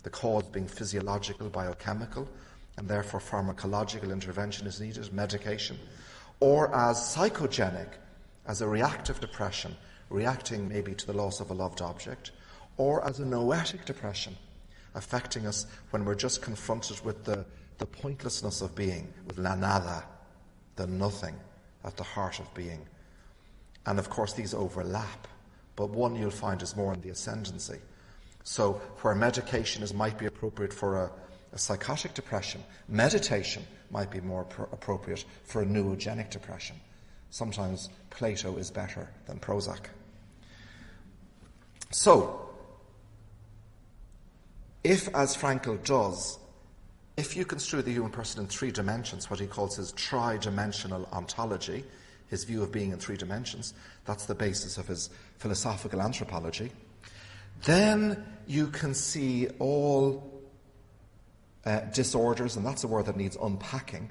The cause being physiological, biochemical, and therefore pharmacological intervention is needed, medication. Or as psychogenic, as a reactive depression, reacting maybe to the loss of a loved object, or as a noetic depression, affecting us when we're just confronted with the pointlessness of being, with la nada, the nothing at the heart of being. And of course these overlap, but one you'll find is more in the ascendancy. So where medication might be appropriate for a psychotic depression, meditation might be more appropriate for a neurogenic depression. Sometimes Plato is better than Prozac. So, if, as Frankl does, if you construe the human person in 3 dimensions, what he calls his tri-dimensional ontology, his view of being in 3 dimensions, that's the basis of his philosophical anthropology, then you can see all disorders, and that's a word that needs unpacking.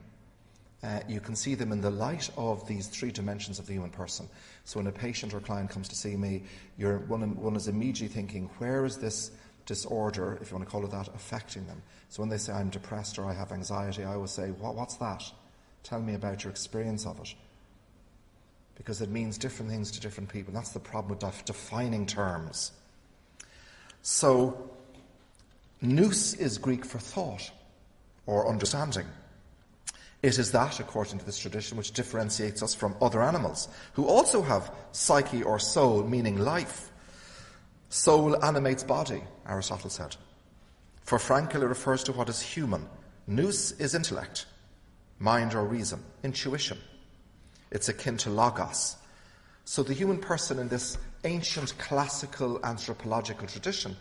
You can see them in the light of these 3 dimensions of the human person. So when a patient or client comes to see me, one is immediately thinking, where is this disorder, if you want to call it that, affecting them? So when they say, I'm depressed or I have anxiety, I always say, what's that? Tell me about your experience of it. Because it means different things to different people. That's the problem with defining terms. So, nous is Greek for thought or understanding. It is that, according to this tradition, which differentiates us from other animals, who also have psyche or soul, meaning life. Soul animates body, Aristotle said. For Frankl, it refers to what is human. Nous is intellect, mind or reason, intuition. It's akin to logos. So the human person in this ancient classical anthropological tradition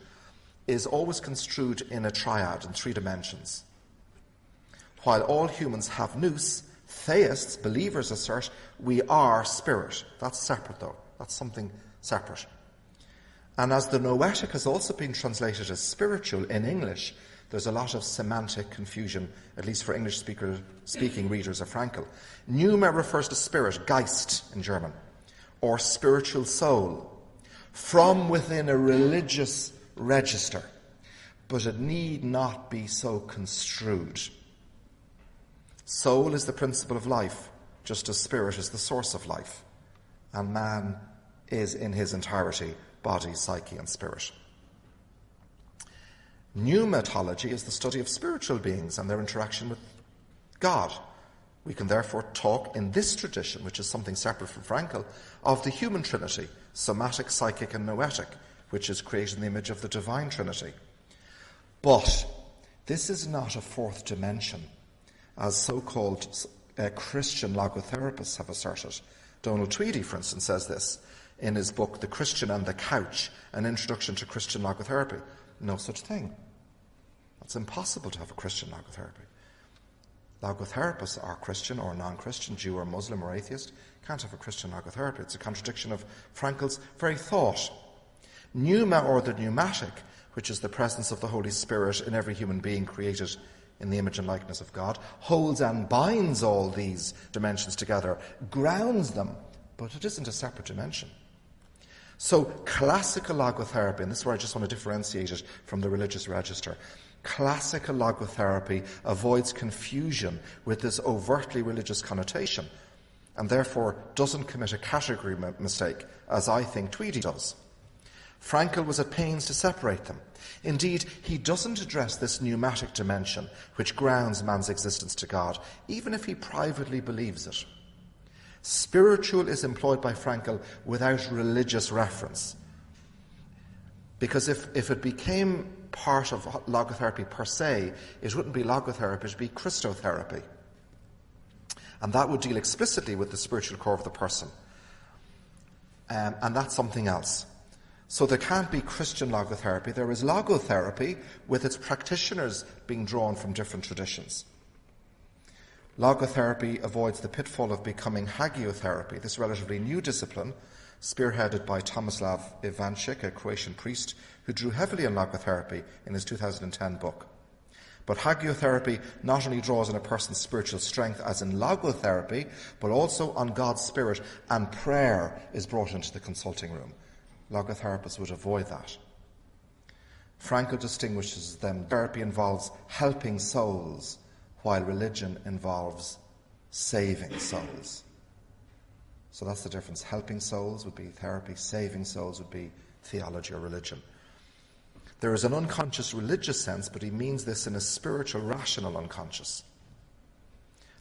is always construed in a triad, in 3 dimensions. While all humans have nous, theists, believers assert, we are spirit. That's separate though. That's something separate. And as the noetic has also been translated as spiritual in English, there's a lot of semantic confusion, at least for English-speaking readers of Frankl. Pneuma refers to spirit, Geist in German, or spiritual soul, from within a religious register. But it need not be so construed. Soul is the principle of life, just as spirit is the source of life. And man is in his entirety body, psyche, and spirit. Pneumatology is the study of spiritual beings and their interaction with God. We can therefore talk in this tradition, which is something separate from Frankl, of the human trinity, somatic, psychic, and noetic, which is created in the image of the divine trinity. But this is not a 4th dimension, as so-called Christian logotherapists have asserted. Donald Tweedy, for instance, says this in his book, The Christian and the Couch, An Introduction to Christian Logotherapy. No such thing. It's impossible to have a Christian logotherapy. Logotherapists are Christian or non-Christian, Jew or Muslim or atheist, can't have a Christian logotherapy. It's a contradiction of Frankl's very thought. Pneuma, or the pneumatic, which is the presence of the Holy Spirit in every human being created in the image and likeness of God, holds and binds all these dimensions together, grounds them, but it isn't a separate dimension. So classical logotherapy, and this is where I just want to differentiate it from the religious register, classical logotherapy avoids confusion with this overtly religious connotation, and therefore doesn't commit a category mistake, as I think Tweedy does. Frankl was at pains to separate them. Indeed, he doesn't address this pneumatic dimension which grounds man's existence to God, even if he privately believes it. Spiritual is employed by Frankl without religious reference. Because if it became part of logotherapy per se, it wouldn't be logotherapy, it would be Christotherapy. And that would deal explicitly with the spiritual core of the person. And that's something else. So there can't be Christian logotherapy. There is logotherapy with its practitioners being drawn from different traditions. Logotherapy avoids the pitfall of becoming hagiotherapy, this relatively new discipline, spearheaded by Tomislav Ivanchik, a Croatian priest who drew heavily on logotherapy in his 2010 book. But hagiotherapy not only draws on a person's spiritual strength, as in logotherapy, but also on God's Spirit, and prayer is brought into the consulting room. Logotherapists would avoid that. Frankl distinguishes them. Therapy involves helping souls, while religion involves saving souls. So that's the difference. Helping souls would be therapy, saving souls would be theology or religion. There is an unconscious religious sense, but he means this in a spiritual, rational unconscious.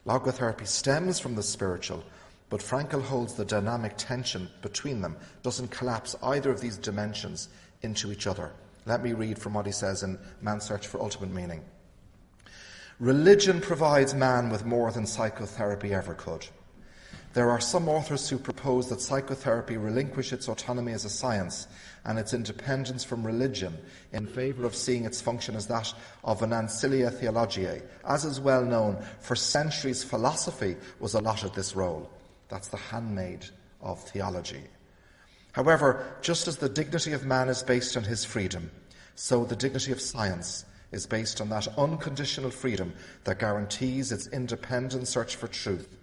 Logotherapy stems from the spiritual, but Frankl holds the dynamic tension between them, doesn't collapse either of these dimensions into each other. Let me read from what he says in Man's Search for Ultimate Meaning. Religion provides man with more than psychotherapy ever could. There are some authors who propose that psychotherapy relinquish its autonomy as a science and its independence from religion in favour of seeing its function as that of an ancilia theologiae. As is well known, for centuries philosophy was allotted this role. That's the handmaid of theology. However, just as the dignity of man is based on his freedom, so the dignity of science is based on that unconditional freedom that guarantees its independent search for truth.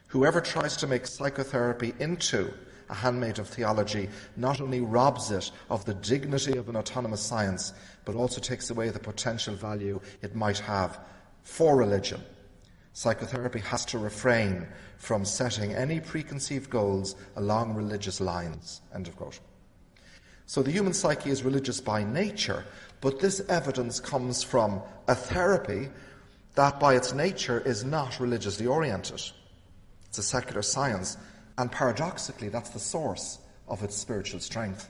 Whoever tries to make psychotherapy into a handmaid of theology not only robs it of the dignity of an autonomous science, but also takes away the potential value it might have for religion. Psychotherapy has to refrain from setting any preconceived goals along religious lines. End of quote. So the human psyche is religious by nature, but this evidence comes from a therapy that by its nature is not religiously oriented. It's a secular science, and paradoxically that's the source of its spiritual strength.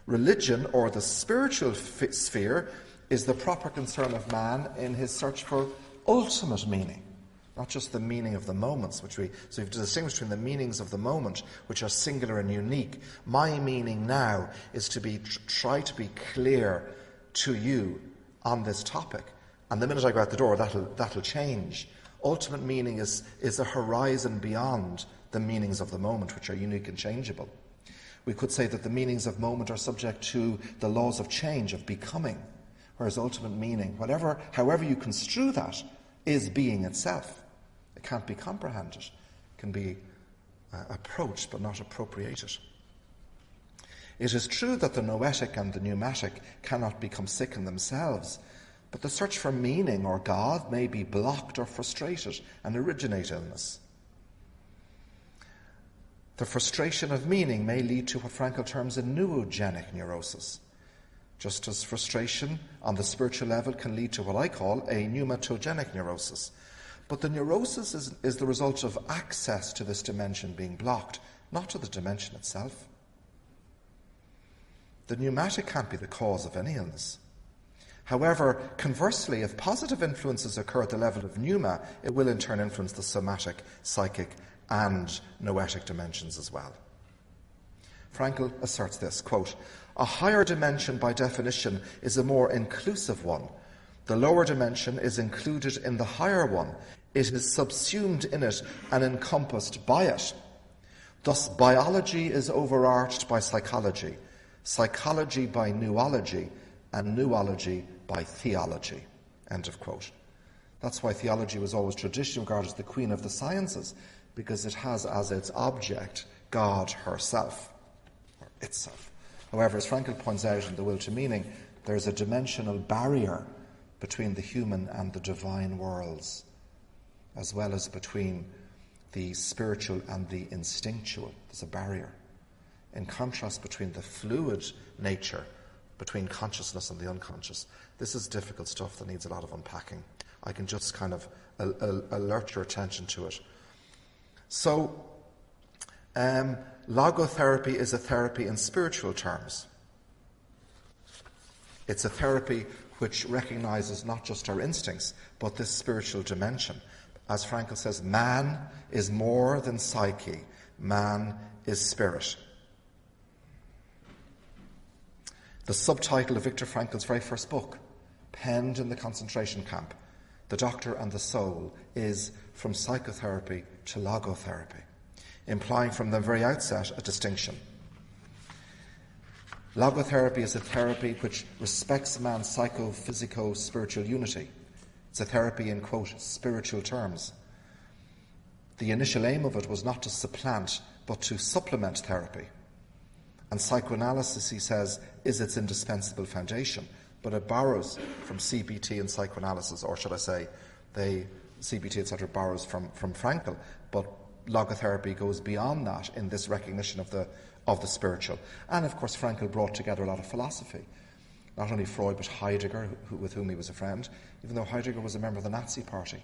Religion, or the spiritual sphere, is the proper concern of man in his search for ultimate meaning, not just the meaning of the moments, so you have to distinguish between the meanings of the moment, which are singular and unique. My meaning now is to try to be clear to you on this topic, and the minute I go out the door, that'll change. Ultimate meaning is a horizon beyond the meanings of the moment, which are unique and changeable. We could say that the meanings of moment are subject to the laws of change, of becoming, whereas ultimate meaning, however you construe that, is being itself. It can't be comprehended. It can be approached but not appropriated. It is true that the noetic and the pneumatic cannot become sick in themselves, but the search for meaning or God may be blocked or frustrated and originate illness. The frustration of meaning may lead to what Frankl terms a neurogenic neurosis, just as frustration on the spiritual level can lead to what I call a pneumatogenic neurosis. But the neurosis is the result of access to this dimension being blocked, not to the dimension itself. The pneumatic can't be the cause of any illness. However, conversely, if positive influences occur at the level of pneuma, it will in turn influence the somatic, psychic, and noetic dimensions as well. Frankl asserts this, quote, "A higher dimension, by definition, is a more inclusive one. The lower dimension is included in the higher one. It is subsumed in it and encompassed by it. Thus, biology is overarched by psychology, psychology by noology, and noology by theology." End of quote. That's why theology was always traditionally regarded as the queen of the sciences, because it has as its object God herself, or itself. However, as Frankl points out in The Will to Meaning, there is a dimensional barrier between the human and the divine worlds, as well as between the spiritual and the instinctual. There's a barrier. In contrast between the fluid nature between consciousness and the unconscious. This is difficult stuff that needs a lot of unpacking. I can just kind of alert your attention to it. So, logotherapy is a therapy in spiritual terms. It's a therapy which recognizes not just our instincts, but this spiritual dimension. As Frankl says, man is more than psyche. Man is spirit. The subtitle of Viktor Frankl's very first book, penned in the concentration camp, The Doctor and the Soul, is From Psychotherapy to Logotherapy, implying from the very outset a distinction. Logotherapy is a therapy which respects man's psycho-physico-spiritual unity. It's a therapy in, quote, spiritual terms. The initial aim of it was not to supplant, but to supplement therapy. And psychoanalysis, he says, is its indispensable foundation, but it borrows from CBT and psychoanalysis, or should I say, CBT, etc., borrows from Frankl, but logotherapy goes beyond that in this recognition of the spiritual. And of course, Frankl brought together a lot of philosophy. Not only Freud, but Heidegger, with whom he was a friend, even though Heidegger was a member of the Nazi Party.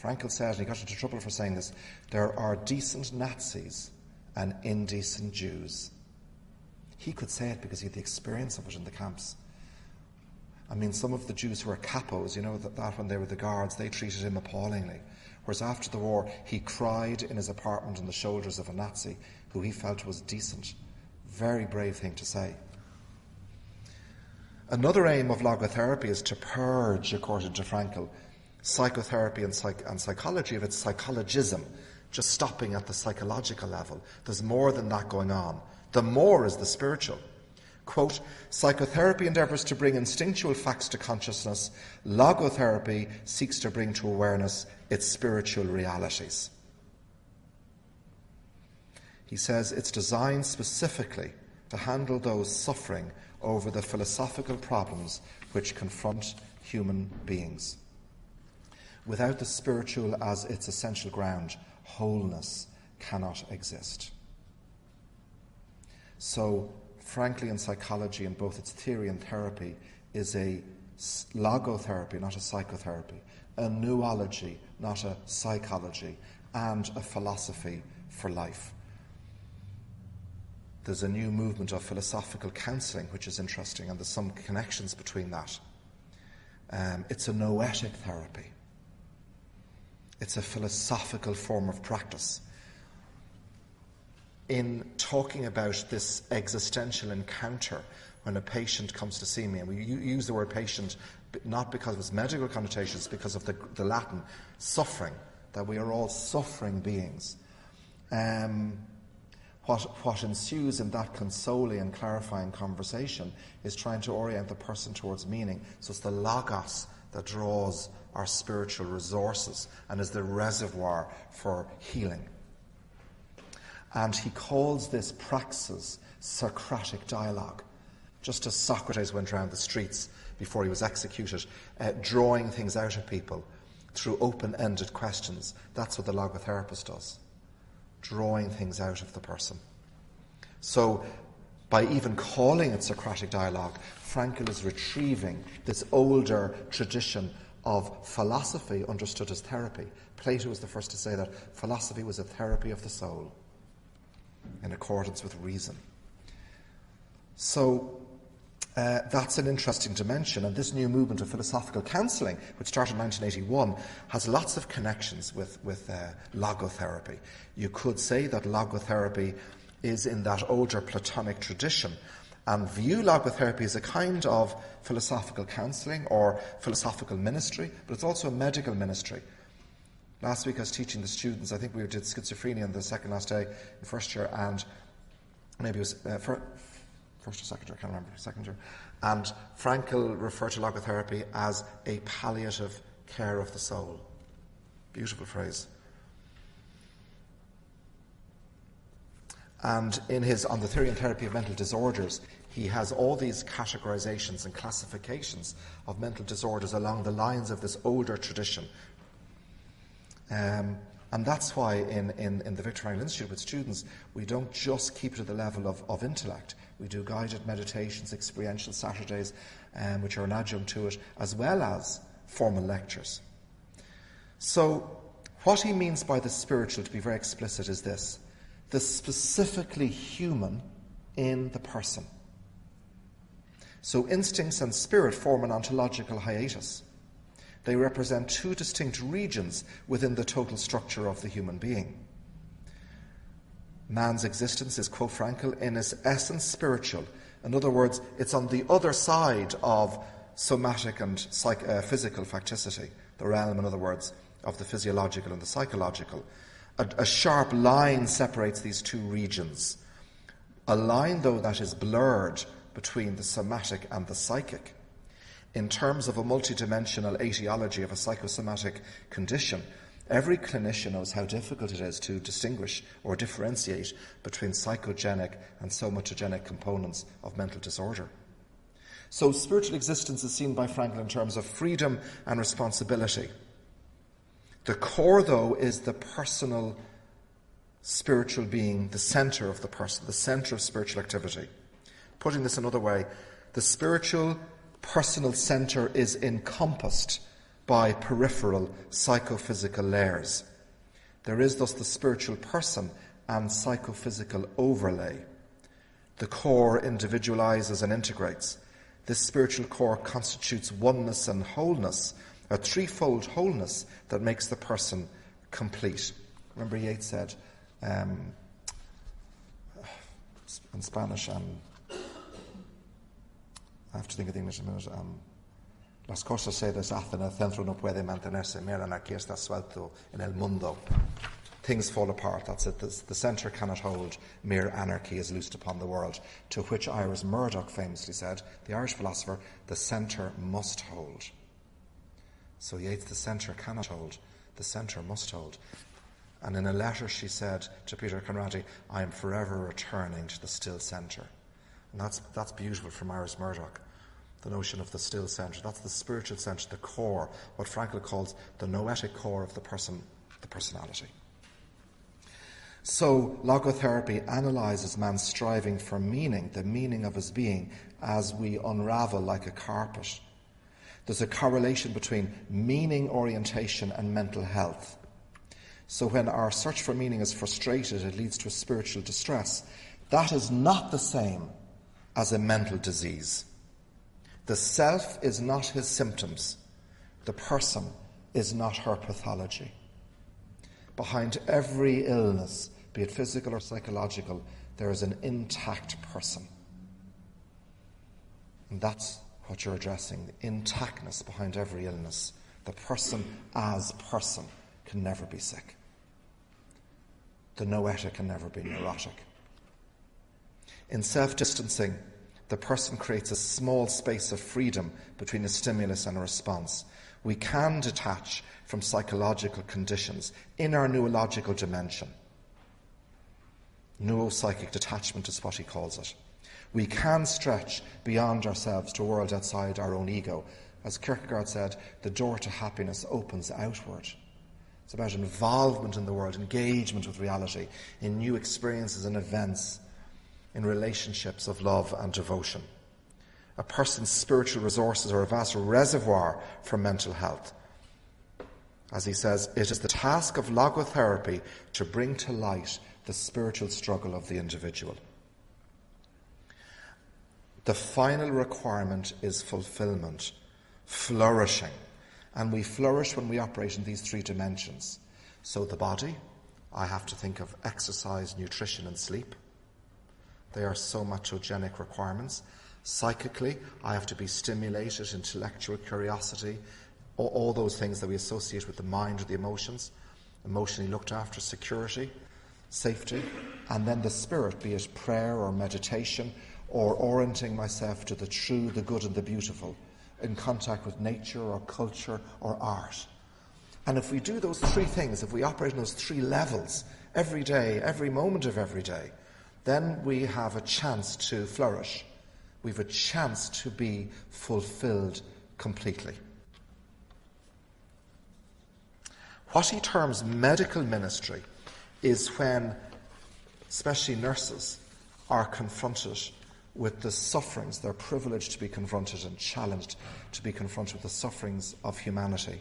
Frankl said, and he got into trouble for saying this, there are decent Nazis and indecent Jews. He could say it because he had the experience of it in the camps. I mean, some of the Jews who were capos, you know, that when they were the guards, they treated him appallingly. Whereas after the war, he cried in his apartment on the shoulders of a Nazi who he felt was decent. Very brave thing to say. Another aim of logotherapy is to purge, according to Frankl, psychotherapy and psychology of its psychologism, just stopping at the psychological level. There's more than that going on. The more is the spiritual. Quote, psychotherapy endeavours to bring instinctual facts to consciousness. Logotherapy seeks to bring to awareness its spiritual realities. He says it's designed specifically to handle those suffering over the philosophical problems which confront human beings. Without the spiritual as its essential ground, wholeness cannot exist. So, Franklian psychology in both its theory and therapy is a logotherapy, not a psychotherapy, a noology, not a psychology, and a philosophy for life. There's a new movement of philosophical counselling, which is interesting, and there's some connections between that. It's a noetic therapy. It's a philosophical form of practice. In talking about this existential encounter when a patient comes to see me, and we use the word patient not because of its medical connotations, because of the Latin suffering, that we are all suffering beings. What ensues in that consoling and clarifying conversation is trying to orient the person towards meaning. So it's the logos that draws our spiritual resources and is the reservoir for healing. And he calls this praxis Socratic dialogue. Just as Socrates went around the streets before he was executed, drawing things out of people through open-ended questions. That's what the logotherapist does. Drawing things out of the person. So, by even calling it Socratic dialogue, Frankl is retrieving this older tradition of philosophy understood as therapy. Plato was the first to say that philosophy was a therapy of the soul, in accordance with reason. So, that's an interesting dimension, and this new movement of philosophical counselling, which started in 1981, has lots of connections with logotherapy. You could say that logotherapy is in that older Platonic tradition, and view logotherapy as a kind of philosophical counselling or philosophical ministry, but it's also a medical ministry. Last week I was teaching the students, I think we did schizophrenia on the second last day in first year, and maybe it was first or second year, I can't remember, second year. And Frankl referred to logotherapy as a palliative care of the soul. Beautiful phrase. And in his On the Theory and Therapy of Mental Disorders, he has all these categorizations and classifications of mental disorders along the lines of this older tradition. And that's why in the Viktor Frankl Institute with students, we don't just keep it at the level of intellect. We do guided meditations, experiential Saturdays, which are an adjunct to it, as well as formal lectures. So what he means by the spiritual, to be very explicit, is this: the specifically human in the person. So instincts and spirit form an ontological hiatus. They represent two distinct regions within the total structure of the human being. Man's existence is, quote Frankl, in its essence spiritual. In other words, it's on the other side of somatic and physical facticity, the realm, in other words, of the physiological and the psychological. A sharp line separates these two regions. A line, though, that is blurred between the somatic and the psychic. In terms of a multidimensional etiology of a psychosomatic condition, every clinician knows how difficult it is to distinguish or differentiate between psychogenic and somatogenic components of mental disorder. So spiritual existence is seen by Frankl in terms of freedom and responsibility. The core, though, is the personal spiritual being, the centre of the person, the centre of spiritual activity. Putting this another way, the spiritual personal centre is encompassed by peripheral psychophysical layers. There is thus the spiritual person and psychophysical overlay. The core individualises and integrates. This spiritual core constitutes oneness and wholeness, a threefold wholeness that makes the person complete. Remember Yeats said in Spanish, I have to think of the English in a minute, las cosas se deshacen, el centro no puede mantenerse, miren aquí está suelto en el mundo. Things fall apart, that's it. The centre cannot hold, mere anarchy is loosed upon the world. To which Iris Murdoch famously said, the Irish philosopher, the centre must hold. So Yeats, the centre cannot hold, the centre must hold. And in a letter she said to Peter Conradi, I am forever returning to the still centre. And that's beautiful from Iris Murdoch, the notion of the still centre. That's the spiritual centre, the core, what Frankl calls the noetic core of the person, the personality. So, logotherapy analyses man's striving for meaning, the meaning of his being, as we unravel like a carpet. There's a correlation between meaning orientation and mental health. So when our search for meaning is frustrated, it leads to a spiritual distress. That is not the same as a mental disease. The self is not his symptoms. The person is not her pathology. Behind every illness, be it physical or psychological, there is an intact person. And that's what you're addressing, the intactness behind every illness. The person as person can never be sick. The noetic can never be neurotic. In self-distancing, the person creates a small space of freedom between a stimulus and a response. We can detach from psychological conditions in our neurological dimension. Neuropsychic detachment is what he calls it. We can stretch beyond ourselves to a world outside our own ego. As Kierkegaard said, the door to happiness opens outward. It's about involvement in the world, engagement with reality, in new experiences and events, in relationships of love and devotion. A person's spiritual resources are a vast reservoir for mental health. As he says, it is the task of logotherapy to bring to light the spiritual struggle of the individual. The final requirement is fulfillment, flourishing. And we flourish when we operate in these three dimensions. So the body, I have to think of exercise, nutrition and sleep. They are somatogenic requirements. Psychically, I have to be stimulated, intellectual curiosity, all those things that we associate with the mind or the emotions. Emotionally looked after, security, safety. And then the spirit, be it prayer or meditation, or orienting myself to the true, the good and the beautiful, in contact with nature or culture or art. And if we do those three things, if we operate in those three levels every day, every moment of every day, then we have a chance to flourish. We have a chance to be fulfilled completely. What he terms medical ministry is when, especially nurses, are confronted with the sufferings. They're privileged to be confronted and challenged to be confronted with the sufferings of humanity.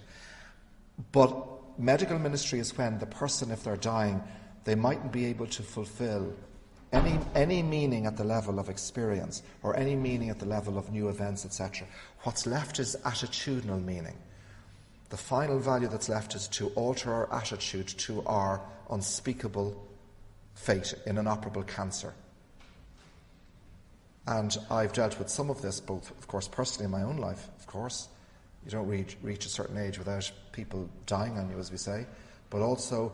But medical ministry is when the person, if they're dying, they mightn't be able to fulfill any meaning at the level of experience or any meaning at the level of new events, etc. What's left is attitudinal meaning. The final value that's left is to alter our attitude to our unspeakable fate in inoperable cancer. And I've dealt with some of this, both, of course, personally in my own life, of course. You don't reach a certain age without people dying on you, as we say, but also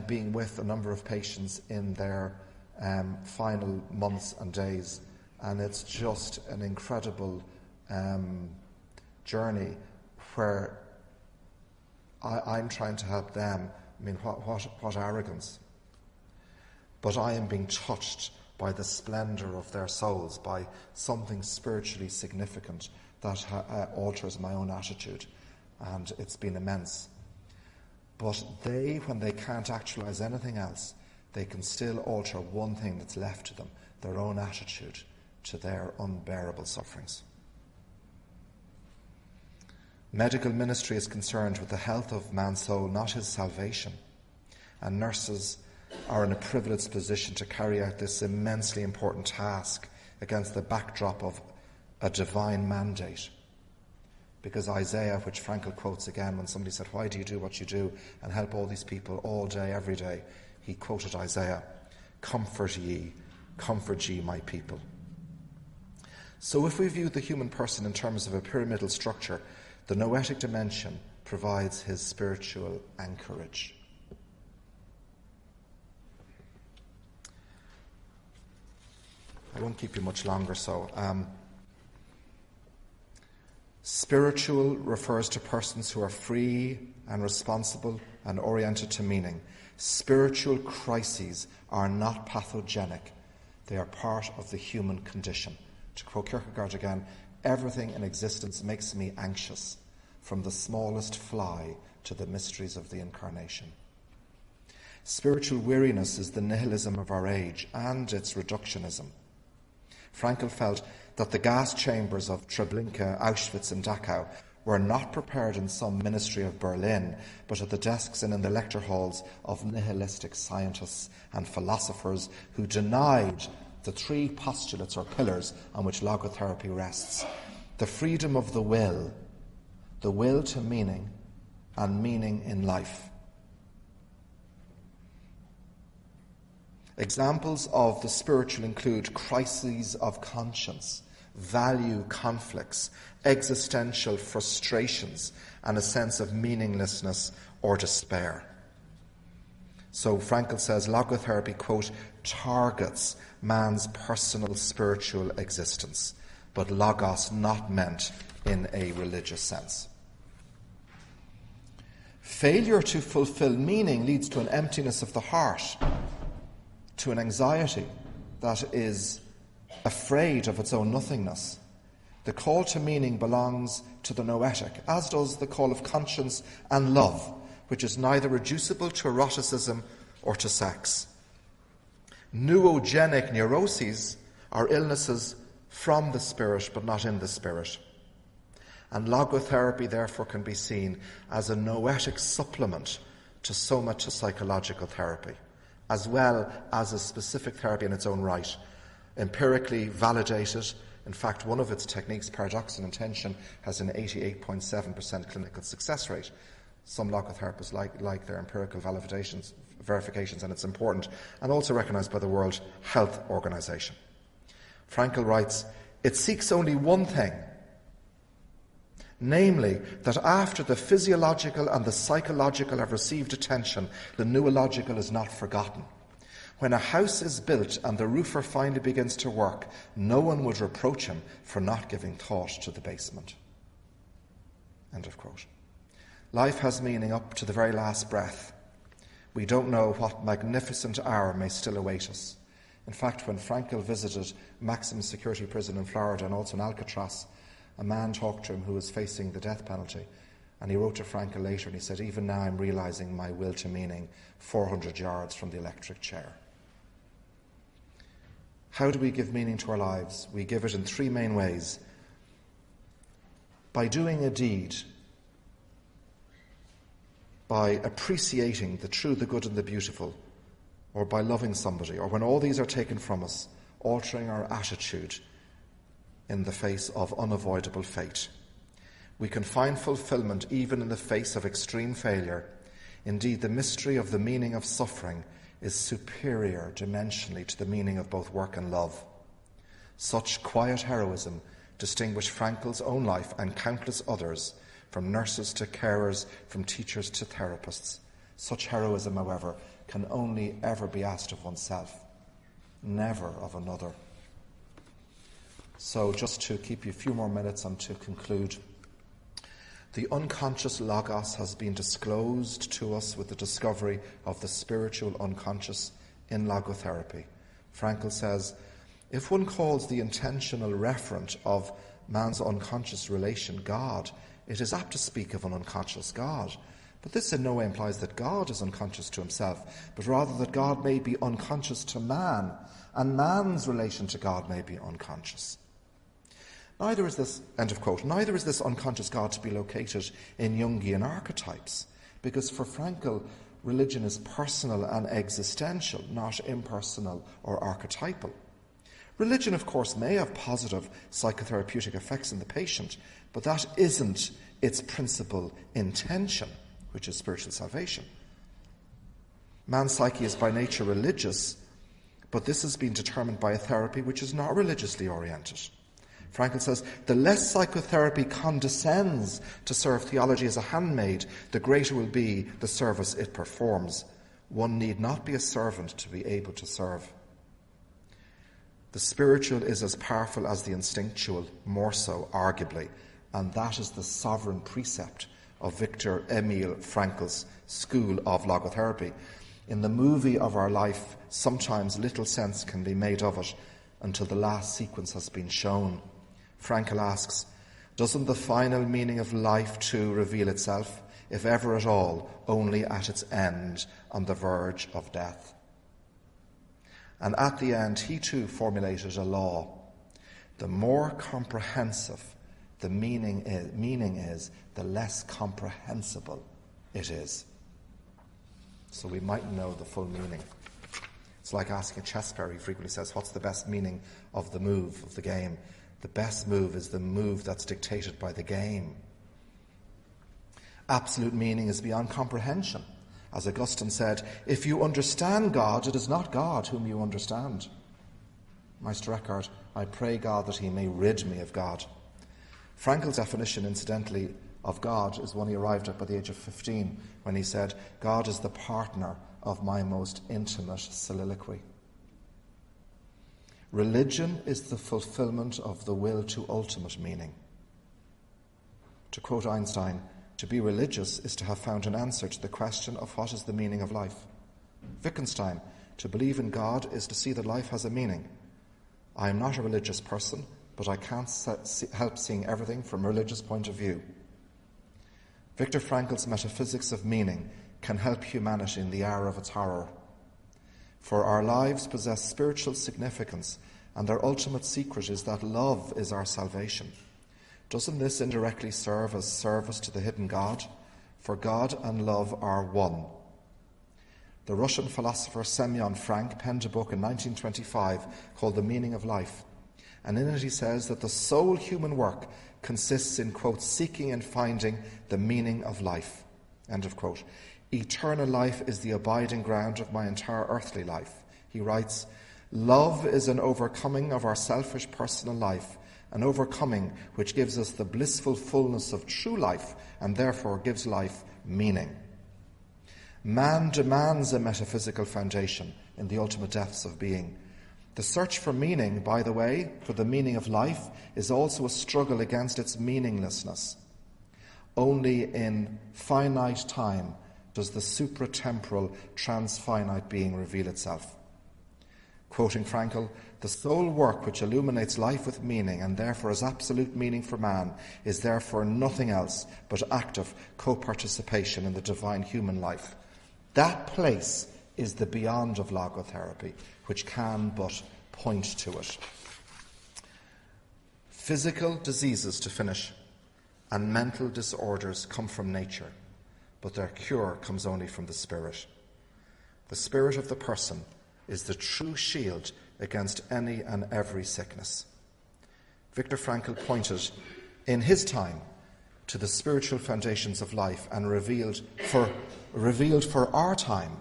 being with a number of patients in their final months and days. And it's just an incredible journey where I'm trying to help them. I mean, what arrogance. But I am being touched by the splendour of their souls, by something spiritually significant that alters my own attitude. And it's been immense. But they, when they can't actualise anything else, they can still alter one thing that's left to them, their own attitude to their unbearable sufferings. Medical ministry is concerned with the health of man's soul, not his salvation. And nurses are in a privileged position to carry out this immensely important task against the backdrop of a divine mandate. Because Isaiah, which Frankl quotes again when somebody said, why do you do what you do and help all these people all day, every day? He quoted Isaiah, comfort ye, my people. So if we view the human person in terms of a pyramidal structure, the noetic dimension provides his spiritual anchorage. I won't keep you much longer, so... Spiritual refers to persons who are free and responsible and oriented to meaning. Spiritual crises are not pathogenic. They are part of the human condition. To quote Kierkegaard again, everything in existence makes me anxious, from the smallest fly to the mysteries of the incarnation. Spiritual weariness is the nihilism of our age and its reductionism. Frankl felt that the gas chambers of Treblinka, Auschwitz and Dachau were not prepared in some ministry of Berlin, but at the desks and in the lecture halls of nihilistic scientists and philosophers who denied the three postulates or pillars on which logotherapy rests: the freedom of the will to meaning, and meaning in life. Examples of the spiritual include crises of conscience, value conflicts, existential frustrations, and a sense of meaninglessness or despair. So Frankl says logotherapy, quote, targets man's personal spiritual existence, but logos not meant in a religious sense. Failure to fulfill meaning leads to an emptiness of the heart, to an anxiety that is afraid of its own nothingness. The call to meaning belongs to the noetic, as does the call of conscience and love, which is neither reducible to eroticism or to sex. Neurogenic neuroses are illnesses from the spirit but not in the spirit. And logotherapy therefore can be seen as a noetic supplement to somatopsychological therapy, as well as a specific therapy in its own right, empirically validated. In fact, one of its techniques, paradox and intention, has an 88.7% clinical success rate. Some logotherapists like their empirical verifications, and it's important, and also recognised by the World Health Organization. Frankl writes, it seeks only one thing, namely that after the physiological and the psychological have received attention, the neurological is not forgotten. When a house is built and the roofer finally begins to work, no one would reproach him for not giving thought to the basement. End of quote. Life has meaning up to the very last breath. We don't know what magnificent hour may still await us. In fact, when Frankl visited maximum security prison in Florida and also in Alcatraz, a man talked to him who was facing the death penalty, and he wrote to Frankl later and he said, even now I'm realising my will to meaning 400 yards from the electric chair. How do we give meaning to our lives? We give it in three main ways. By doing a deed, by appreciating the true, the good and the beautiful, or by loving somebody, or when all these are taken from us, altering our attitude in the face of unavoidable fate. We can find fulfillment even in the face of extreme failure. Indeed, the mystery of the meaning of suffering is superior dimensionally to the meaning of both work and love. Such quiet heroism distinguished Frankl's own life and countless others, from nurses to carers, from teachers to therapists. Such heroism, however, can only ever be asked of oneself, never of another. So just to keep you a few more minutes and to conclude, the unconscious logos has been disclosed to us with the discovery of the spiritual unconscious in logotherapy. Frankl says, if one calls the intentional referent of man's unconscious relation God, it is apt to speak of an unconscious God. But this in no way implies that God is unconscious to himself, but rather that God may be unconscious to man, and man's relation to God may be unconscious. Neither is this, end of quote, neither is this unconscious God to be located in Jungian archetypes, because for Frankl, religion is personal and existential, not impersonal or archetypal. Religion, of course, may have positive psychotherapeutic effects in the patient, but that isn't its principal intention, which is spiritual salvation. Man's psyche is by nature religious, but this has been determined by a therapy which is not religiously oriented. Frankl says, the less psychotherapy condescends to serve theology as a handmaid, the greater will be the service it performs. One need not be a servant to be able to serve. The spiritual is as powerful as the instinctual, more so, arguably, and that is the sovereign precept of Viktor Emil Frankl's school of logotherapy. In the movie of our life, sometimes little sense can be made of it until the last sequence has been shown. Frankl asks, doesn't the final meaning of life too reveal itself, if ever at all, only at its end, on the verge of death? And at the end, he too formulated a law. The more comprehensive the meaning is, the less comprehensible it is. So we might know the full meaning. It's like asking a chess player, he frequently says, what's the best meaning of the move, of the game? The best move is the move that's dictated by the game. Absolute meaning is beyond comprehension. As Augustine said, if you understand God, it is not God whom you understand. Meister Eckhart, I pray God that he may rid me of God. Frankl's definition, incidentally, of God is one he arrived at by the age of 15, when he said, God is the partner of my most intimate soliloquy. Religion is the fulfillment of the will to ultimate meaning. To quote Einstein, to be religious is to have found an answer to the question of what is the meaning of life. Wittgenstein, to believe in God is to see that life has a meaning. I am not a religious person, but I can't help seeing everything from a religious point of view. Viktor Frankl's metaphysics of meaning can help humanity in the hour of its horror. For our lives possess spiritual significance, and their ultimate secret is that love is our salvation. Doesn't this indirectly serve as service to the hidden God? For God and love are one. The Russian philosopher Semyon Frank penned a book in 1925 called The Meaning of Life. And in it he says that the sole human work consists in, quote, seeking and finding the meaning of life, end of quote. Eternal life is the abiding ground of my entire earthly life. He writes, love is an overcoming of our selfish personal life, an overcoming which gives us the blissful fullness of true life and therefore gives life meaning. Man demands a metaphysical foundation in the ultimate depths of being. The search for meaning, by the way, for the meaning of life, is also a struggle against its meaninglessness. Only in finite time does the supratemporal, transfinite being reveal itself. Quoting Frankl, the sole work which illuminates life with meaning and therefore has absolute meaning for man is therefore nothing else but active co-participation in the divine human life. That place is the beyond of logotherapy, which can but point to it. Physical diseases, to finish, and mental disorders come from nature, but their cure comes only from the spirit. The spirit of the person is the true shield against any and every sickness. Viktor Frankl pointed in his time to the spiritual foundations of life and revealed for our time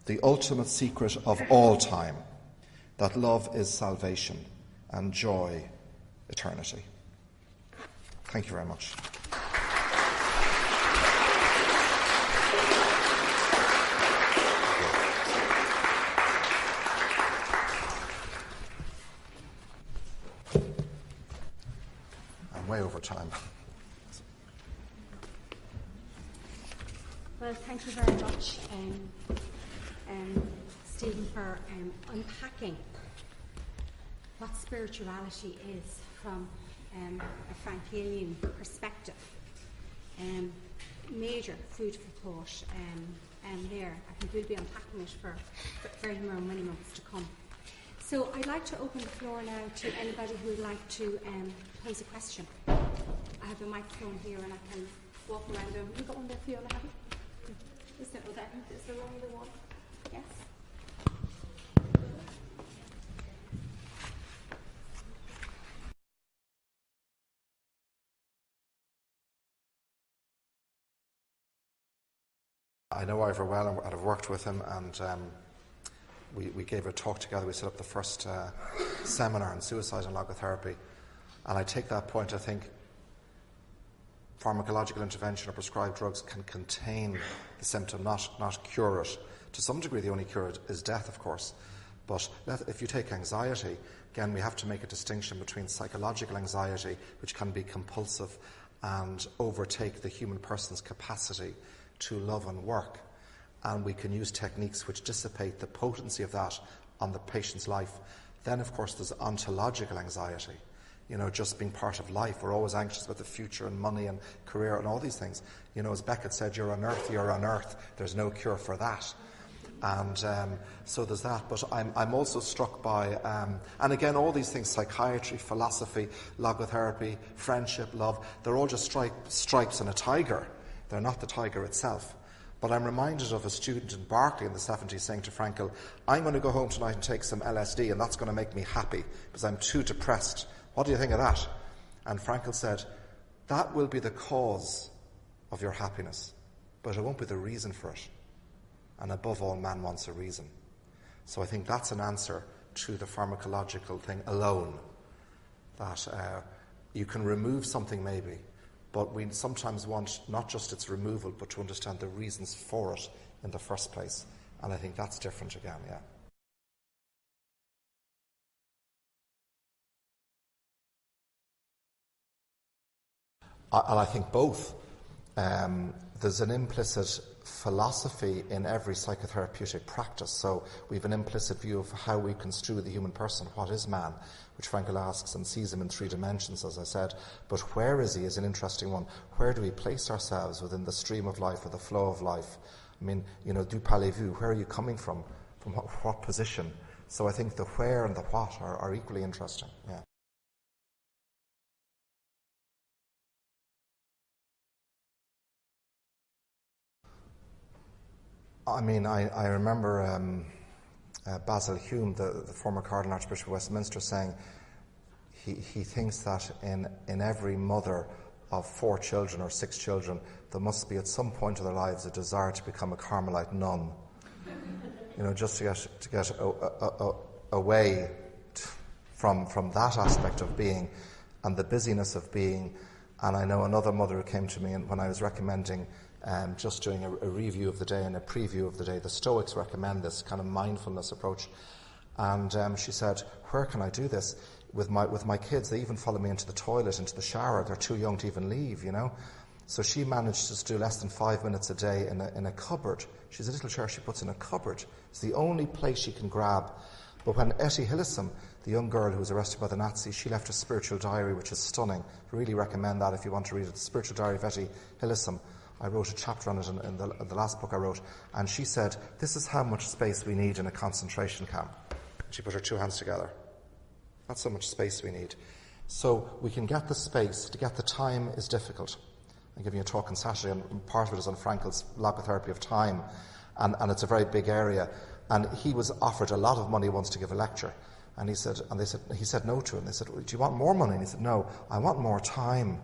the ultimate secret of all time, that love is salvation and joy eternity. Thank you very much. I'm way over time. Well, thank you very much, Stephen, for unpacking what spirituality is from a Franklian perspective. Major food for thought there. I think we'll be unpacking it for very many months to come. So I'd like to open the floor now to anybody who would like to pose a question. I have a microphone here and I can walk around them. You got one there, Fiona, have you? Is there only one? Yes? I know Ivor well, and I've worked with him, and we gave a talk together. We set up the first seminar on suicide and logotherapy. And I take that point. I think pharmacological intervention or prescribed drugs can contain the symptom, not cure it. To some degree, the only cure is death, of course. But if you take anxiety, again, we have to make a distinction between psychological anxiety, which can be compulsive and overtake the human person's capacity to love and work. And we can use techniques which dissipate the potency of that on the patient's life. Then, of course, there's ontological anxiety. Just being part of life. We're always anxious about the future and money and career and all these things. As Beckett said, you're on earth. There's no cure for that. And so there's that. But I'm also struck by, and again, all these things, psychiatry, philosophy, logotherapy, friendship, love, they're all just stripes on a tiger. They're not the tiger itself. But I'm reminded of a student in Berkeley in the 70s saying to Frankl, I'm going to go home tonight and take some LSD, and that's going to make me happy because I'm too depressed. What do you think of that? And Frankl said, that will be the cause of your happiness, but it won't be the reason for it. And above all, man wants a reason. So I think that's an answer to the pharmacological thing alone, that you can remove something maybe, but we sometimes want not just its removal, but to understand the reasons for it in the first place. And I think that's different again, yeah. And I think both. There's an implicit philosophy in every psychotherapeutic practice. So we have an implicit view of how we construe the human person. What is man? Which Frankl asks and sees him in 3 dimensions, as I said. But where is he is an interesting one. Where do we place ourselves within the stream of life or the flow of life? I mean, d'où parlez-vous? Where are you coming from? From what position? So I think the where and the what are equally interesting. Yeah. I mean, I remember Basil Hume, the former Cardinal Archbishop of Westminster, saying he thinks that in every mother of 4 children or 6 children, there must be at some point in their lives a desire to become a Carmelite nun. Just to get away from that aspect of being and the busyness of being. And I know another mother who came to me, and when I was recommending just doing a review of the day and a preview of the day. The Stoics recommend this kind of mindfulness approach. And she said, where can I do this? With my kids, they even follow me into the toilet, into the shower. They're too young to even leave, So she managed to do less than 5 minutes a day in a cupboard. She's a little chair she puts in a cupboard. It's the only place she can grab. But when Etty Hillesum, the young girl who was arrested by the Nazis, she left a spiritual diary, which is stunning. I really recommend that if you want to read it. The Spiritual Diary of Etty Hillesum. I wrote a chapter on it in the last book I wrote, and she said, this is how much space we need in a concentration camp. She put her 2 hands together. That's how much space we need. So we can get the space, to get the time is difficult. I'm giving a talk on Saturday, and part of it is on Frankl's logotherapy of time, and it's a very big area. And he was offered a lot of money once to give a lecture, and he said no to him. They said, do you want more money? And he said, no, I want more time.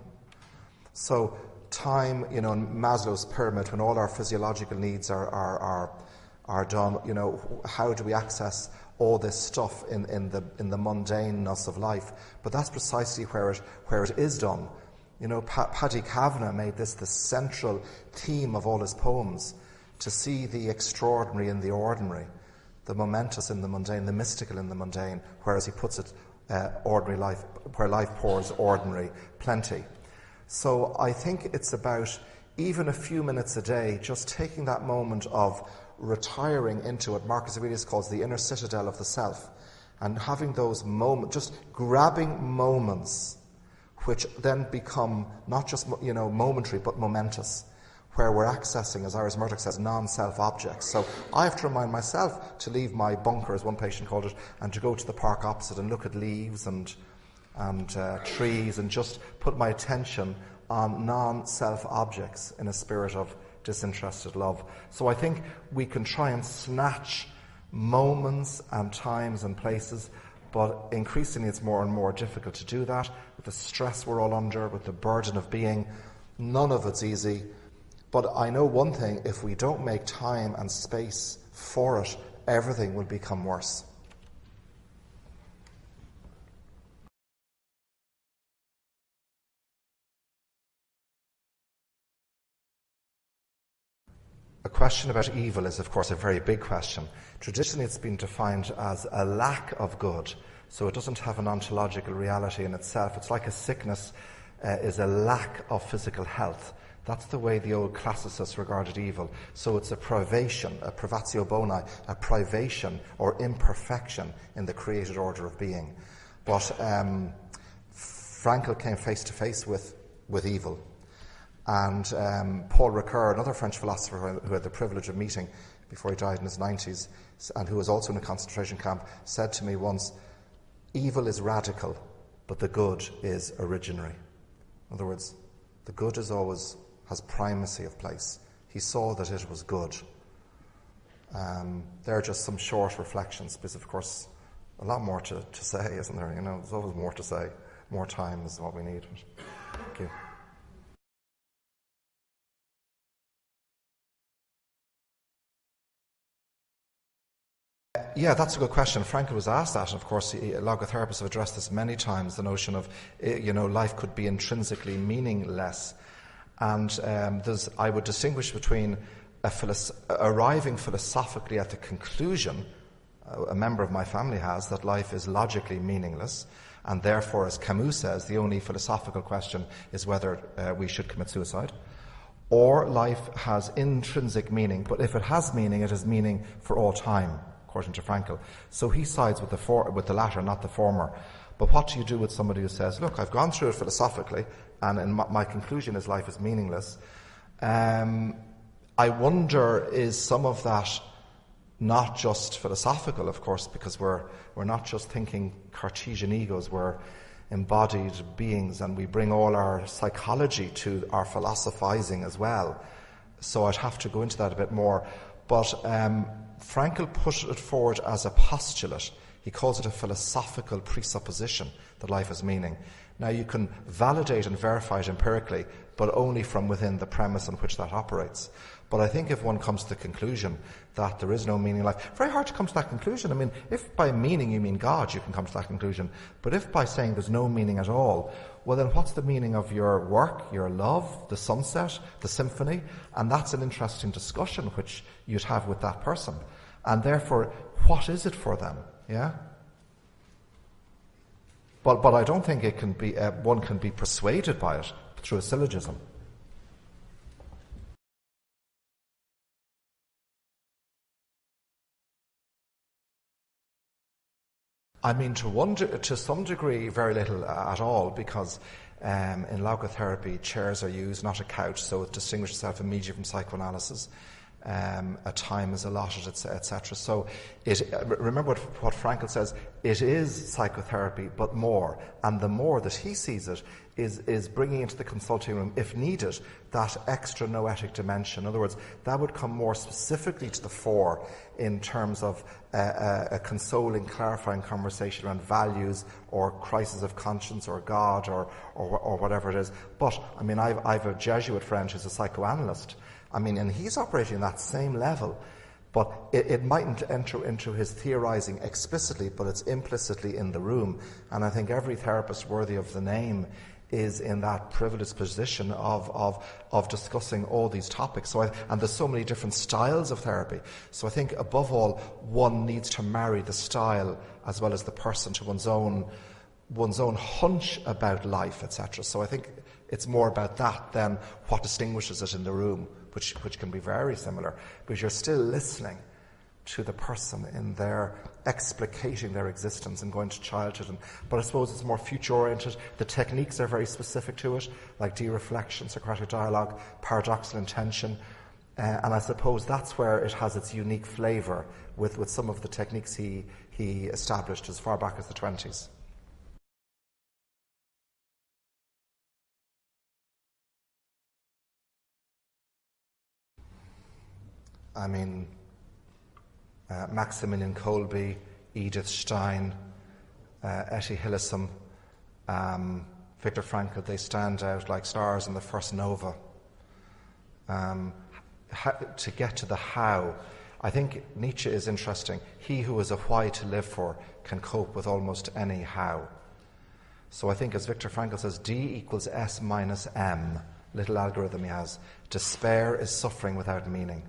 So time, in Maslow's pyramid, when all our physiological needs are done, how do we access all this stuff in the mundaneness of life? But that's precisely where it is done. Paddy Kavanagh made this the central theme of all his poems, to see the extraordinary in the ordinary, the momentous in the mundane, the mystical in the mundane, whereas he puts it, ordinary life, where life pours ordinary plenty. So I think it's about even a few minutes a day, just taking that moment of retiring into what Marcus Aurelius calls the inner citadel of the self, and having those moments, just grabbing moments, which then become not just momentary but momentous, where we're accessing, as Iris Murdoch says, non-self objects. So I have to remind myself to leave my bunker, as one patient called it, and to go to the park opposite and look at leaves and trees, and just put my attention on non-self objects in a spirit of disinterested love. So I think we can try and snatch moments and times and places, but increasingly it's more and more difficult to do that with the stress we're all under, with the burden of being. None of it's easy. But I know one thing, if we don't make time and space for it, everything will become worse. A question about evil is, of course, a very big question. Traditionally, it's been defined as a lack of good, so it doesn't have an ontological reality in itself. It's like a sickness is a lack of physical health. That's the way the old classicists regarded evil. So it's a privation, a privatio boni, a privation or imperfection in the created order of being. But Frankl came face to face with evil. And Paul Ricoeur, another French philosopher who had the privilege of meeting before he died in his 90s, and who was also in a concentration camp, said to me once, evil is radical, but the good is originary. In other words, the good is always has primacy of place. He saw that it was good. There are just some short reflections, because of course a lot more to say, isn't there? You know, there's always more to say. More time is what we need. Thank you. Yeah, that's a good question. Frankl was asked that, and of course, logotherapists have addressed this many times, the notion of, life could be intrinsically meaningless. And I would distinguish between arriving philosophically at the conclusion, a member of my family has, that life is logically meaningless, and therefore, as Camus says, the only philosophical question is whether we should commit suicide. Or life has intrinsic meaning, but if it has meaning, it has meaning for all time, according to Frankl. So he sides with the latter, not the former. But what do you do with somebody who says, look, I've gone through it philosophically, and my conclusion is life is meaningless? I wonder, is some of that not just philosophical, of course, because we're not just thinking Cartesian egos, we're embodied beings, and we bring all our psychology to our philosophizing as well. So I'd have to go into that a bit more. But Frankl put it forward as a postulate. He calls it a philosophical presupposition that life has meaning. Now, you can validate and verify it empirically, but only from within the premise on which that operates. But I think if one comes to the conclusion that there is no meaning in life, very hard to come to that conclusion. I mean, if by meaning you mean God, you can come to that conclusion. But if by saying there's no meaning at all, well then what's the meaning of your work, your love, the sunset, the symphony? And that's an interesting discussion which you'd have with that person. And therefore, what is it for them? Yeah? But I don't think it can be one can be persuaded by it through a syllogism. I mean, to some degree, very little at all, because in logotherapy, chairs are used, not a couch, so it distinguishes itself immediately from psychoanalysis. A time is allotted, etc. So remember what Frankl says, it is psychotherapy, but more. And the more that he sees it is bringing into the consulting room, if needed, that extra noetic dimension. In other words, that would come more specifically to the fore in terms of a consoling, clarifying conversation around values or crisis of conscience or God or whatever it is. But, I mean, I've a Jesuit friend who's a psychoanalyst. I mean, and he's operating at that same level, but it mightn't enter into his theorizing explicitly, but it's implicitly in the room. And I think every therapist worthy of the name is in that privileged position of discussing all these topics. And there's so many different styles of therapy. So I think, above all, one needs to marry the style as well as the person to one's own hunch about life, etc. So I think it's more about that than what distinguishes it in the room, which can be very similar, because you're still listening to the person in their explicating their existence and going to childhood. But I suppose it's more future-oriented. The techniques are very specific to it, like de-reflection, Socratic dialogue, paradoxical intention. And I suppose that's where it has its unique flavour with some of the techniques he established as far back as the 20s. I mean, Maximilian Kolbe, Edith Stein, Etty Hillesum, Viktor Frankl, they stand out like stars in the first nova. to get to the how. I think Nietzsche is interesting. He who has a why to live for can cope with almost any how. So I think, as Viktor Frankl says, D equals S minus M, little algorithm he has. Despair is suffering without meaning.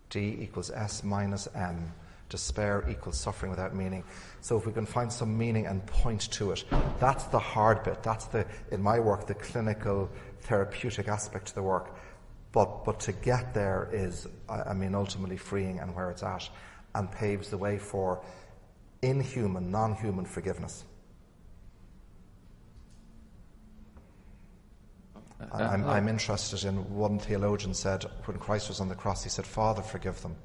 D equals S minus M. Despair equals suffering without meaning. So if we can find some meaning and point to it, that's the hard bit. That's in my work, the clinical, therapeutic aspect to the work. But to get there is, ultimately freeing and where it's at, and paves the way for inhuman, non-human forgiveness. I'm interested in, one theologian said, when Christ was on the cross, he said, Father, forgive them.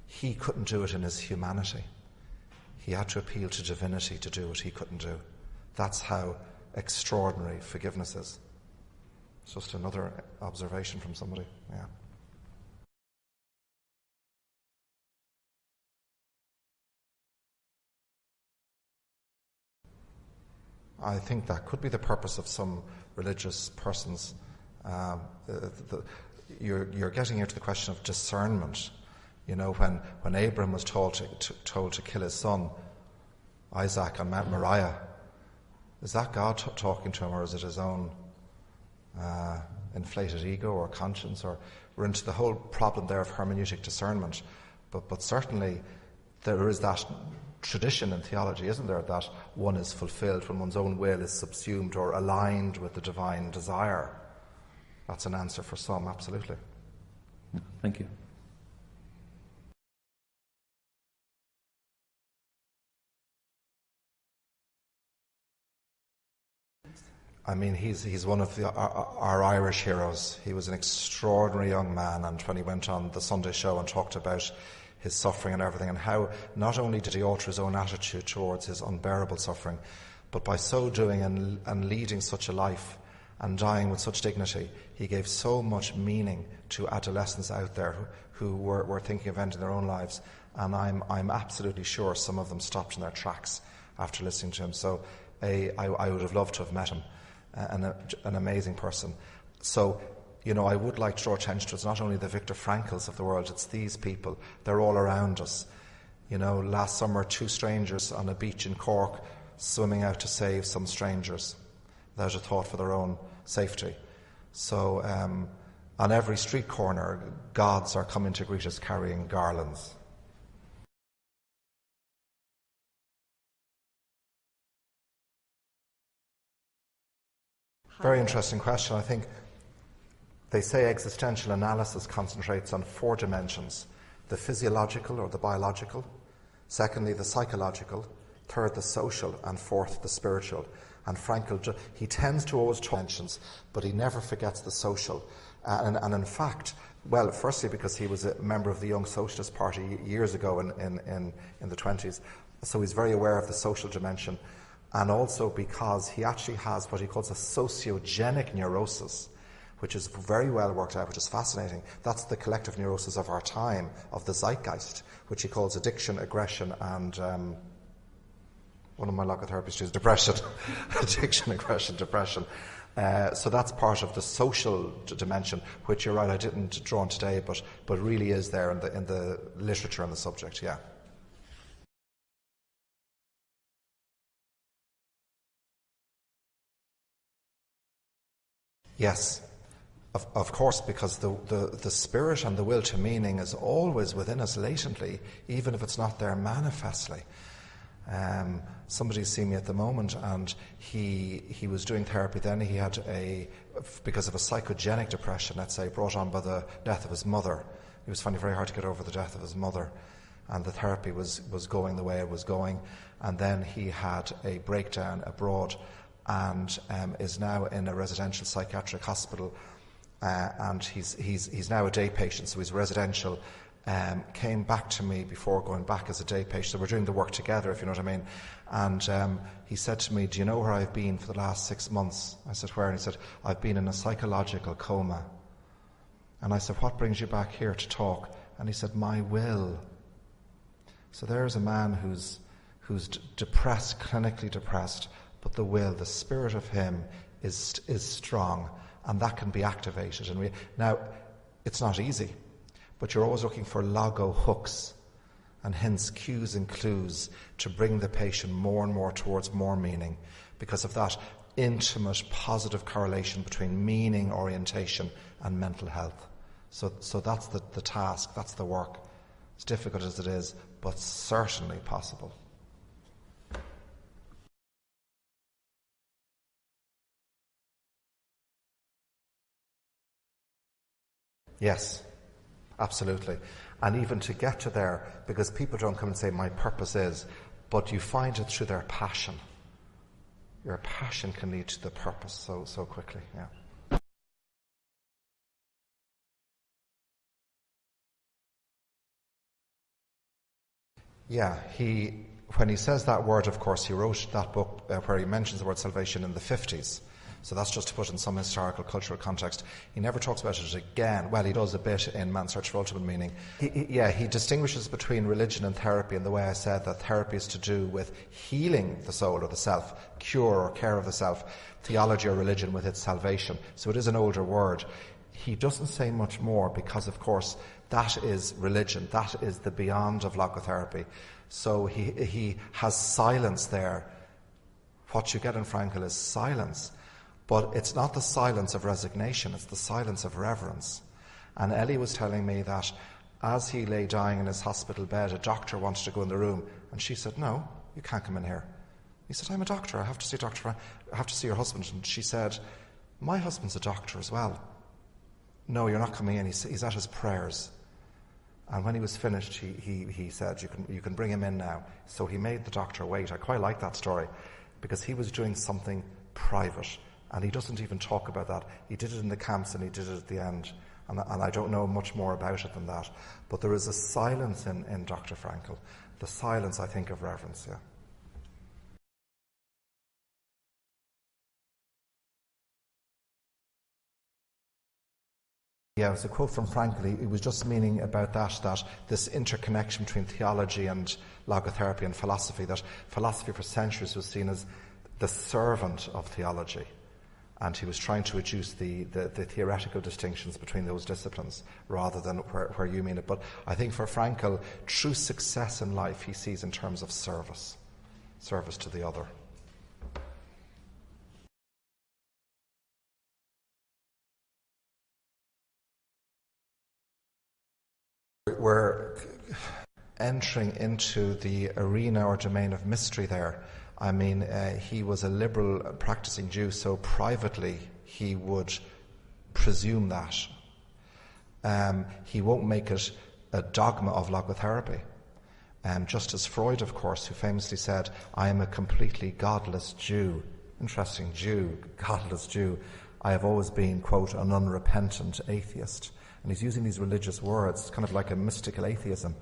He couldn't do it in his humanity. He had to appeal to divinity to do what he couldn't do. That's how extraordinary forgiveness is. It's just another observation from somebody. Yeah. I think that could be the purpose of some religious persons. You're getting into the question of discernment. You know, when Abraham was told to kill his son, Isaac, on Mount Moriah, is that God talking to him, or is it his own inflated ego or conscience? Or we're into the whole problem there of hermeneutic discernment. But certainly there is that tradition in theology, isn't there, that one is fulfilled when one's own will is subsumed or aligned with the divine desire. That's an answer for some, absolutely. Thank you. I mean, he's one of our Irish heroes. He was an extraordinary young man, and when he went on the Sunday show and talked about his suffering and everything, and how not only did he alter his own attitude towards his unbearable suffering, but by so doing and leading such a life and dying with such dignity, he gave so much meaning to adolescents out there who were thinking of ending their own lives. And I'm absolutely sure some of them stopped in their tracks after listening to him. So I would have loved to have met him. An amazing person. So, you know, I would like to draw attention to it's not only the Viktor Frankls of the world, it's these people. They're all around us. You know, last summer, 2 strangers on a beach in Cork swimming out to save some strangers without a thought for their own safety. So on every street corner, gods are coming to greet us carrying garlands. Very interesting question. I think they say existential analysis concentrates on 4 dimensions: the physiological or the biological, secondly the psychological, third the social, and fourth the spiritual. And Frankl, he tends to always talk dimensions, but he never forgets the social. And in fact, well, firstly because he was a member of the Young Socialist Party years ago in the 20s, so he's very aware of the social dimension. And also because he actually has what he calls a sociogenic neurosis, which is very well worked out, which is fascinating. That's the collective neurosis of our time, of the zeitgeist, which he calls addiction, aggression, and one of my logotherapy students, depression. Addiction, aggression, depression. So that's part of the social dimension, which you're right, I didn't draw on today, but really is there in the literature on the subject, yeah. Yes, of course, because the spirit and the will to meaning is always within us latently, even if it's not there manifestly. Somebody's seeing me at the moment, and he was doing therapy then. He had because of a psychogenic depression, let's say, brought on by the death of his mother. He was finding it very hard to get over the death of his mother, and the therapy was going the way it was going. And then he had a breakdown abroad, and is now in a residential psychiatric hospital, and he's now a day patient, so he's residential. Came back to me before going back as a day patient, so we're doing the work together, if you know what I mean. And he said to me, "Do you know where I've been for the last 6 months?" I said, "Where?" And he said, "I've been in a psychological coma." And I said, "What brings you back here to talk?" And he said, "My will." So there's a man who's depressed, clinically depressed, but the will, the spirit of him is strong, and that can be activated. And now, It's not easy, but you're always looking for logo hooks and hence cues and clues to bring the patient more and more towards more meaning because of that intimate positive correlation between meaning, orientation and mental health. So that's the task, that's the work. As difficult as it is, but certainly possible. Yes, absolutely. And even to get to there, because people don't come and say, my purpose is, but you find it through their passion. Your passion can lead to the purpose so quickly, yeah. Yeah, when he says that word, of course, he wrote that book where he mentions the word salvation in the 50s. So that's just to put in some historical, cultural context. He never talks about it again. Well, he does a bit in Man's Search for Ultimate Meaning. He distinguishes between religion and therapy in the way I said that therapy is to do with healing the soul or the self, cure or care of the self, theology or religion with its salvation. So it is an older word. He doesn't say much more because, of course, that is religion. That is the beyond of logotherapy. So he has silence there. What you get in Frankl is silence. But it's not the silence of resignation, it's the silence of reverence. And Ellie was telling me that as he lay dying in his hospital bed, a doctor wanted to go in the room, and she said, no, you can't come in here. He said, I'm a doctor, I have to see I have to see your husband. And she said, my husband's a doctor as well. No, you're not coming in, he's at his prayers. And when he was finished, he said, you can bring him in now. So he made the doctor wait. I quite like that story, because he was doing something private. And he doesn't even talk about that. He did it in the camps and he did it at the end. And I don't know much more about it than that. But there is a silence in Dr. Frankl. The silence, I think, of reverence, yeah. Yeah, it was a quote from Frankl. He was just meaning about that this interconnection between theology and logotherapy and philosophy, that philosophy for centuries was seen as the servant of theology. And he was trying to reduce the theoretical distinctions between those disciplines rather than where you mean it. But I think for Frankl, true success in life he sees in terms of service to the other. We're entering into the arena or domain of mystery there. I mean, he was a liberal practicing Jew, so privately he would presume that. He won't make it a dogma of logotherapy. Just as Freud, of course, who famously said, I am a completely godless Jew. Interesting, Jew, godless Jew. I have always been, quote, an unrepentant atheist. And he's using these religious words, kind of like a mystical atheism.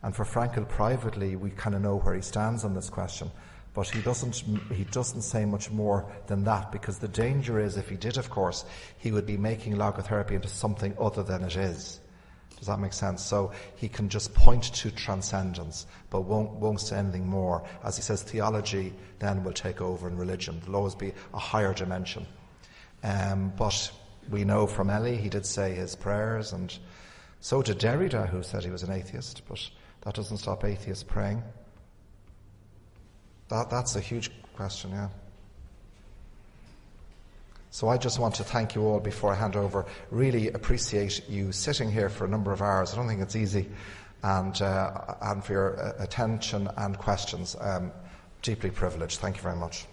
And for Frankl, privately, we kind of know where he stands on this question. But he doesn't say much more than that, because the danger is, if he did, of course, he would be making logotherapy into something other than it is. Does that make sense? So he can just point to transcendence, but won't say anything more. As he says, theology then will take over in religion. There'll always be a higher dimension. But we know from Ellie, he did say his prayers, and so did Derrida, who said he was an atheist, but that doesn't stop atheists praying. That's a huge question, yeah. So I just want to thank you all before I hand over. Really appreciate you sitting here for a number of hours. I don't think it's easy. And for your attention and questions. Deeply privileged. Thank you very much.